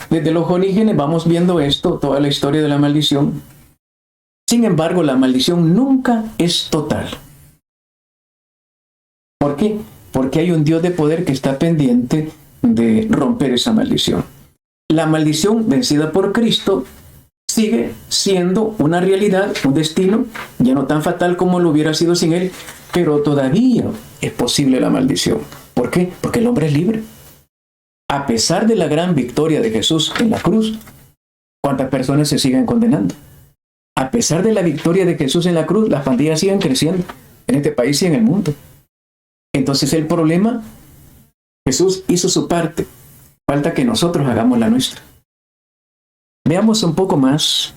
Desde los orígenes vamos viendo esto, toda la historia de la maldición. Sin embargo, la maldición nunca es total. ¿Por qué? Porque hay un Dios de poder que está pendiente de romper esa maldición. La maldición vencida por Cristo sigue siendo una realidad, un destino, ya no tan fatal como lo hubiera sido sin Él, pero todavía es posible la maldición. ¿Por qué? Porque el hombre es libre. A pesar de la gran victoria de Jesús en la cruz, ¿cuántas personas se siguen condenando? A pesar de la victoria de Jesús en la cruz, las pandillas siguen creciendo en este país y en el mundo. Entonces el problema, Jesús hizo su parte, falta que nosotros hagamos la nuestra. Veamos un poco más.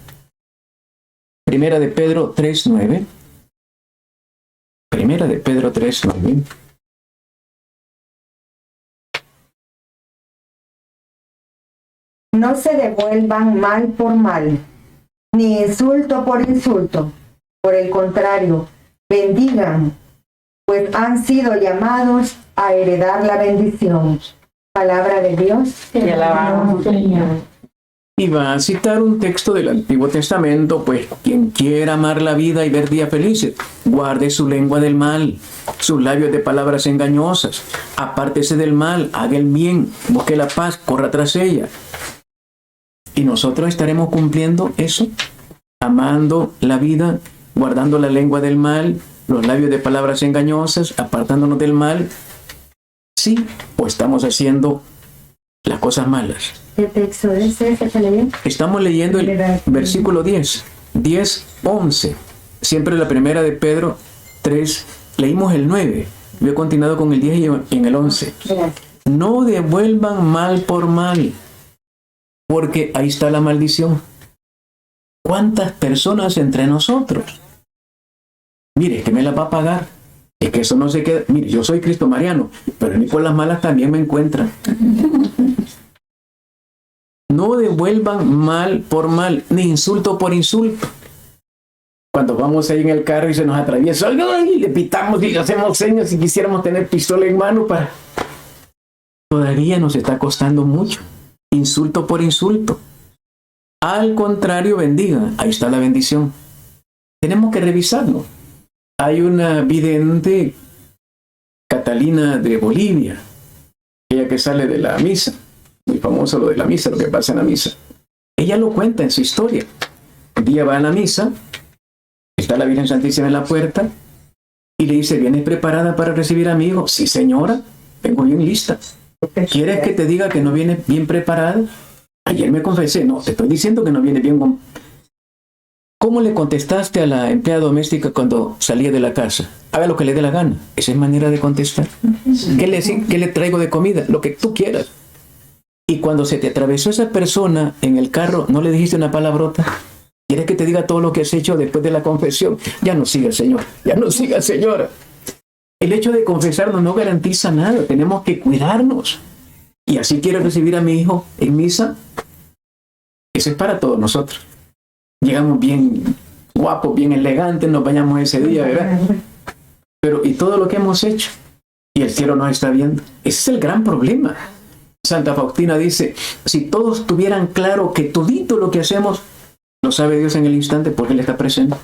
Primera de Pedro 3:9. Primera de Pedro 3:9. No se devuelvan mal por mal, ni insulto por insulto. Por el contrario, bendigan, pues han sido llamados a heredar la bendición. Palabra de Dios. Te alabamos, Señor. Y va a citar un texto del Antiguo Testamento, pues quien quiera amar la vida y ver días felices, guarde su lengua del mal, sus labios de palabras engañosas, apártese del mal, haga el bien, busque la paz, corra tras ella. Y nosotros estaremos cumpliendo eso, amando la vida, guardando la lengua del mal, los labios de palabras engañosas, apartándonos del mal. Sí, o estamos haciendo las cosas malas. ¿Qué texto es ese que leí? Estamos leyendo el versículo 10:11. Siempre la primera de Pedro 3, leímos el 9. Yo he continuado con el 10 y en el 11. No devuelvan mal por mal, porque ahí está la maldición. ¿Cuántas personas entre nosotros? Mire, es que me la va a pagar. Es que eso no se queda. Mire, yo soy cristomariano, pero ni por las malas también me encuentran. No devuelvan mal por mal, ni insulto por insulto. Cuando vamos ahí en el carro y se nos atraviesa algo y le pitamos y le hacemos señas y quisiéramos tener pistola en mano para... Todavía nos está costando mucho. Insulto por insulto. Al contrario, bendigan. Ahí está la bendición. Tenemos que revisarlo. Hay una vidente, Catalina de Bolivia, ella que sale de la misa. Muy famoso lo de la misa, lo que pasa en la misa. Ella lo cuenta en su historia. Un día va a la misa, está la Virgen Santísima en la puerta y le dice, ¿vienes preparada para recibir a mi hijo? Sí, señora, vengo bien lista. ¿Quieres que te diga que no vienes bien preparada? Ayer me confesé, no, te estoy diciendo que no vienes bien. ¿Cómo le contestaste a la empleada doméstica cuando salía de la casa? Haga lo que le dé la gana. Esa es manera de contestar. ¿Qué le traigo de comida? Lo que tú quieras. Y cuando se te atravesó esa persona en el carro, ¿no le dijiste una palabrota? ¿Quieres que te diga todo lo que has hecho después de la confesión? Ya no siga, señor. Ya no siga, señora. El hecho de confesarnos no garantiza nada. Tenemos que cuidarnos. Y así quiero recibir a mi hijo en misa. Eso es para todos nosotros. Llegamos bien guapos, bien elegantes, nos bañamos ese día, ¿verdad? Pero ¿y todo lo que hemos hecho? Y el cielo nos está viendo. Ese es el gran problema. Santa Faustina dice, si todos tuvieran claro que todito lo que hacemos lo sabe Dios en el instante porque Él está presente,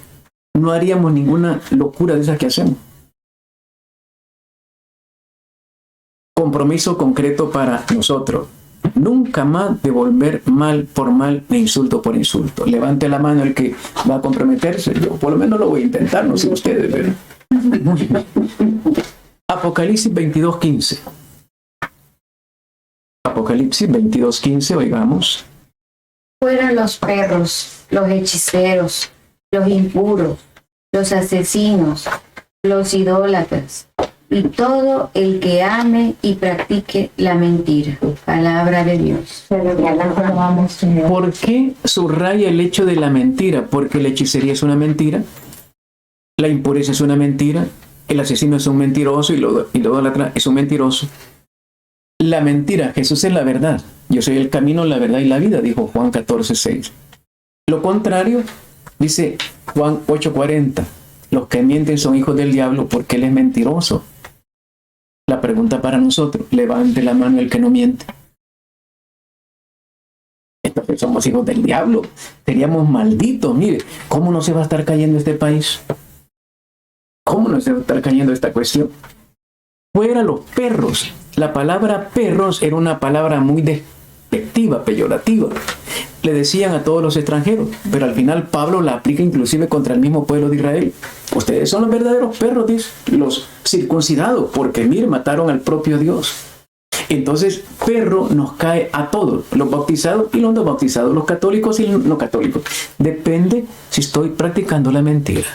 no haríamos ninguna locura de esas que hacemos. Compromiso concreto para nosotros. Nunca más devolver mal por mal ni insulto por insulto. Levante la mano el que va a comprometerse. Yo por lo menos lo voy a intentar, no sé ustedes, pero... Muy bien. Apocalipsis 22:15. Apocalipsis 22:15, oigamos. Fuera los perros, los hechiceros, los impuros, los asesinos, los idólatras, y todo el que ame y practique la mentira. Palabra de Dios. ¿Por qué subraya el hecho de la mentira? Porque la hechicería es una mentira, la impureza es una mentira, el asesino es un mentiroso y lo idólatra es un mentiroso. La mentira, Jesús es la verdad. Yo soy el camino, la verdad y la vida, dijo Juan 14:6. Lo contrario, dice Juan 8:40. Los que mienten son hijos del diablo porque él es mentiroso. La pregunta para nosotros, levante la mano el que no miente. Entonces somos hijos del diablo, seríamos malditos. Mire, ¿cómo no se va a estar cayendo este país? ¿Cómo no se va a estar cayendo esta cuestión? Fuera los perros. La palabra perros era una palabra muy despectiva, peyorativa. Le decían a todos los extranjeros, pero al final Pablo la aplica inclusive contra el mismo pueblo de Israel. Ustedes son los verdaderos perros, dice, los circuncidados, porque mire, mataron al propio Dios. Entonces, perro nos cae a todos, los bautizados y los no bautizados, los católicos y los no católicos. Depende si estoy practicando la mentira.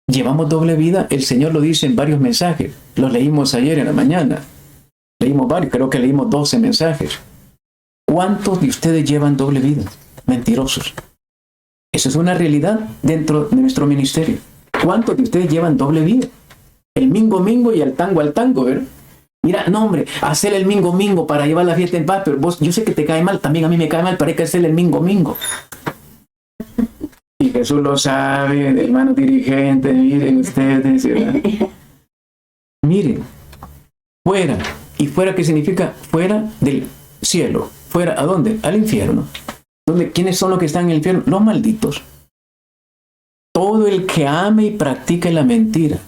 Llevamos doble vida, el Señor lo dice en varios mensajes. Los leímos ayer en la mañana. Leímos varios, creo que leímos 12 mensajes. ¿Cuántos de ustedes llevan doble vida? Mentirosos. Eso es una realidad dentro de nuestro ministerio. ¿Cuántos de ustedes llevan doble vida? El mingo y al tango, ¿verdad? Mira, no hombre, hacer el mingo para llevar la fiesta en paz, pero vos, yo sé que te cae mal, también a mí me cae mal, pero hay que hacer el mingo. Y Jesús lo sabe, hermanos dirigentes, miren ustedes, ¿verdad? Miren, fuera. ¿Y fuera qué significa? Fuera del cielo. ¿Fuera a dónde? Al infierno. ¿Quiénes son los que están en el infierno? Los malditos. Todo el que ame y practique la mentira.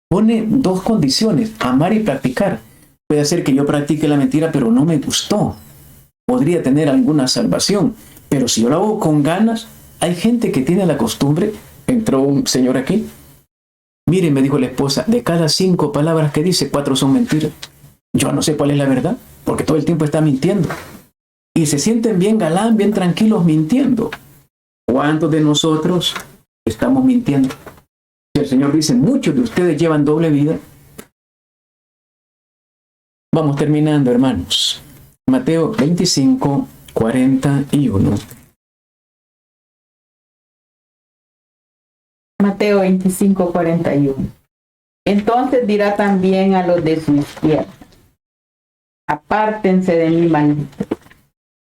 Pone dos condiciones, amar y practicar. Puede ser que yo practique la mentira, pero no me gustó. Podría tener alguna salvación. Pero si yo lo hago con ganas, hay gente que tiene la costumbre. Entró un señor aquí. Miren, me dijo la esposa, de cada 5 palabras que dice, 4 son mentiras. Yo no sé cuál es la verdad, porque todo el tiempo está mintiendo. Y se sienten bien galán, bien tranquilos mintiendo. ¿Cuántos de nosotros estamos mintiendo? El Señor dice, muchos de ustedes llevan doble vida. Vamos terminando, hermanos. Mateo 25, 41. Mateo 25, 41. Entonces dirá también a los de su izquierda, apártense de mí, malditos,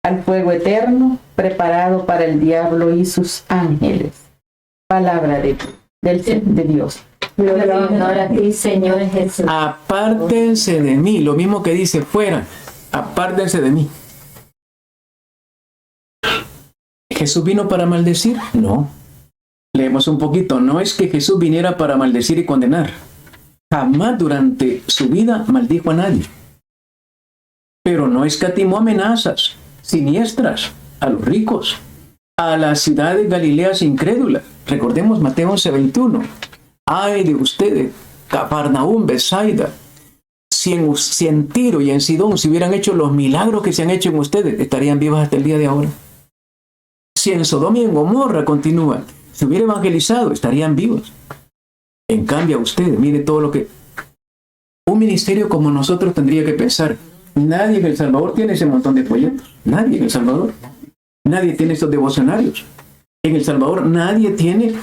al fuego eterno preparado para el diablo y sus ángeles. Palabra de Dios. Gloria a ti, Señor Jesús. Apártense de mí, lo mismo que dice fuera, apártense de mí. ¿Jesús vino para maldecir? No. Leemos un poquito, no es que Jesús viniera para maldecir y condenar. Jamás durante su vida maldijo a nadie. Pero no escatimó amenazas siniestras a los ricos, a las ciudades galileas incrédulas. Recordemos Mateo 11:21. Ay de ustedes, Cafarnaúm, Betsaida. Si en Tiro y en Sidón se hubieran hecho los milagros que se han hecho en ustedes, estarían vivas hasta el día de ahora. Si en Sodoma y en Gomorra continúan, se hubiera evangelizado, estarían vivos. En cambio a ustedes, mire todo lo que... Un ministerio como nosotros tendría que pensar. Nadie en El Salvador tiene ese montón de folletos. Nadie en El Salvador. Nadie tiene estos devocionarios. En El Salvador nadie tiene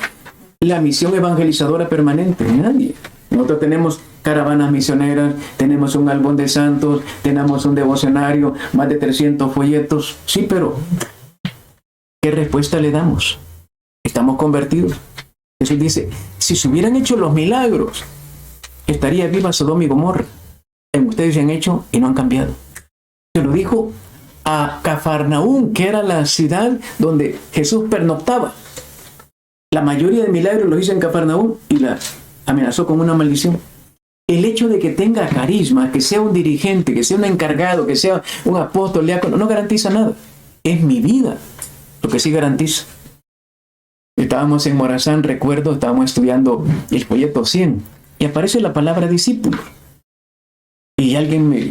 la misión evangelizadora permanente. Nadie. Nosotros tenemos caravanas misioneras, tenemos un álbum de santos, tenemos un devocionario, más de 300 folletos. Sí, pero ¿qué respuesta le damos? Estamos convertidos. Jesús dice, si se hubieran hecho los milagros, estaría viva Sodoma y Gomorra. En ustedes se han hecho y no han cambiado. Se lo dijo a Cafarnaúm, que era la ciudad donde Jesús pernoctaba. La mayoría de milagros los hizo en Cafarnaúm y la amenazó con una maldición. El hecho de que tenga carisma, que sea un dirigente, que sea un encargado, que sea un apóstol, diácono, no garantiza nada. Es mi vida lo que sí garantiza. Estábamos en Morazán, recuerdo, estábamos estudiando el folleto 100 y aparece la palabra discípulo. Y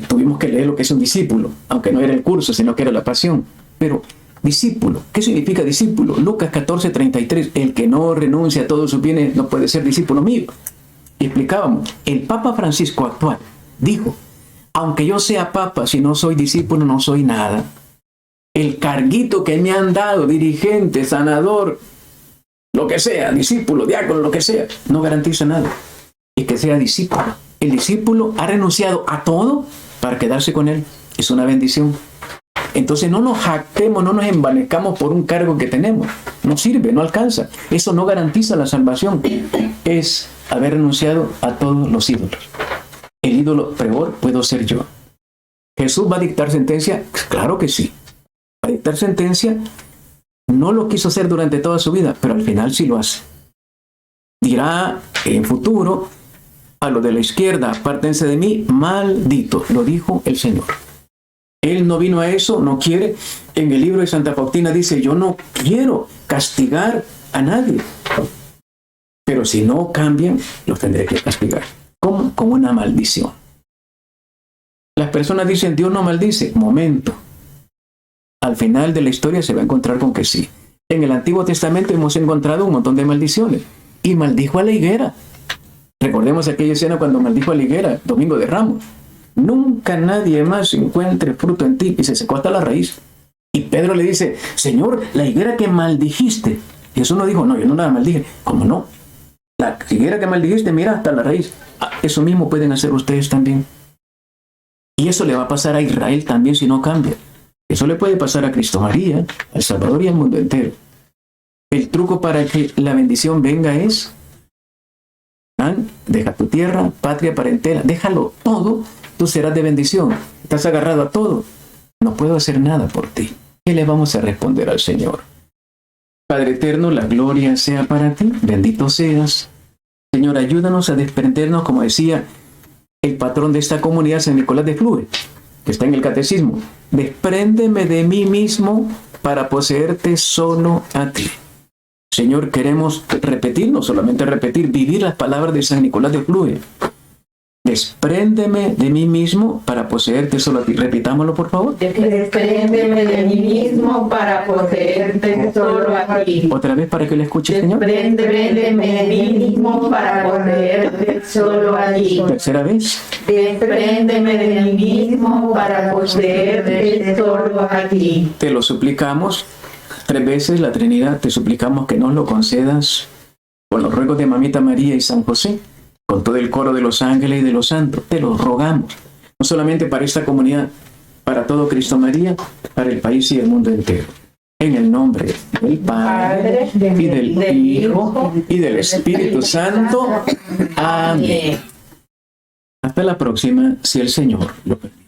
tuvimos que leer lo que es un discípulo, aunque no era el curso, sino que era la pasión. Pero, discípulo, ¿qué significa discípulo? Lucas 14:33, el que no renuncia a todos sus bienes no puede ser discípulo mío. Y explicábamos, el Papa Francisco actual dijo, aunque yo sea Papa, si no soy discípulo no soy nada. El carguito que me han dado, dirigente, sanador, lo que sea, discípulo, diácono, lo que sea, no garantiza nada. Y que sea discípulo. El discípulo ha renunciado a todo para quedarse con él. Es una bendición. Entonces no nos jactemos, no nos envanezcamos por un cargo que tenemos. No sirve, no alcanza. Eso no garantiza la salvación. Es haber renunciado a todos los ídolos. El ídolo peor puedo ser yo. ¿Jesús va a dictar sentencia? Claro que sí. Va a dictar sentencia. No lo quiso hacer durante toda su vida, pero al final sí lo hace. Dirá en futuro a los de la izquierda, apártense de mí, malditos, lo dijo el Señor. Él no vino a eso, no quiere. En el libro de Santa Faustina dice, yo no quiero castigar a nadie. Pero si no cambian, los tendré que castigar. ¿Cómo? Con una maldición. Las personas dicen, Dios no maldice. Momento. Al final de la historia se va a encontrar con que sí. En el Antiguo Testamento hemos encontrado un montón de maldiciones. Y maldijo a la higuera. Recordemos aquella escena cuando maldijo a la higuera, Domingo de Ramos. Nunca nadie más encuentre fruto en ti. Y se secó hasta la raíz. Y Pedro le dice, Señor, la higuera que maldijiste. Jesús no dijo, no, yo no la maldije. ¿Cómo no? La higuera que maldijiste, mira hasta la raíz. Eso mismo pueden hacer ustedes también. Y eso le va a pasar a Israel también si no cambia. Eso le puede pasar a Cristo María, al Salvador y al mundo entero. El truco para que la bendición venga es, deja tu tierra, patria, parentela, déjalo todo, tú serás de bendición. Estás agarrado a todo. No puedo hacer nada por ti. ¿Qué le vamos a responder al Señor? Padre eterno, la gloria sea para ti. Bendito seas. Señor, ayúdanos a desprendernos, como decía el patrón de esta comunidad, San Nicolás de Flue, que está en el catecismo. Despréndeme de mí mismo para poseerte solo a ti. Señor, queremos repetir, no solamente repetir, vivir las palabras de San Nicolás de Flue. Despréndeme de mí mismo para poseerte solo a ti. Repitámoslo, por favor. Despréndeme de mí mismo para poseerte solo a ti. Otra vez para que le escuche, Señor. Despréndeme de mí mismo para poseerte solo a ti. Tercera vez. Despréndeme de mí mismo para poseerte solo a ti. Te lo suplicamos 3 veces, la Trinidad, te suplicamos que nos lo concedas con los ruegos de Mamita María y San José, con todo el coro de los ángeles y de los santos. Te lo rogamos, no solamente para esta comunidad, para todo Cristo María, para el país y el mundo entero. En el nombre del Padre, y del Hijo, y del Espíritu Santo. Amén. Hasta la próxima, si el Señor lo permite.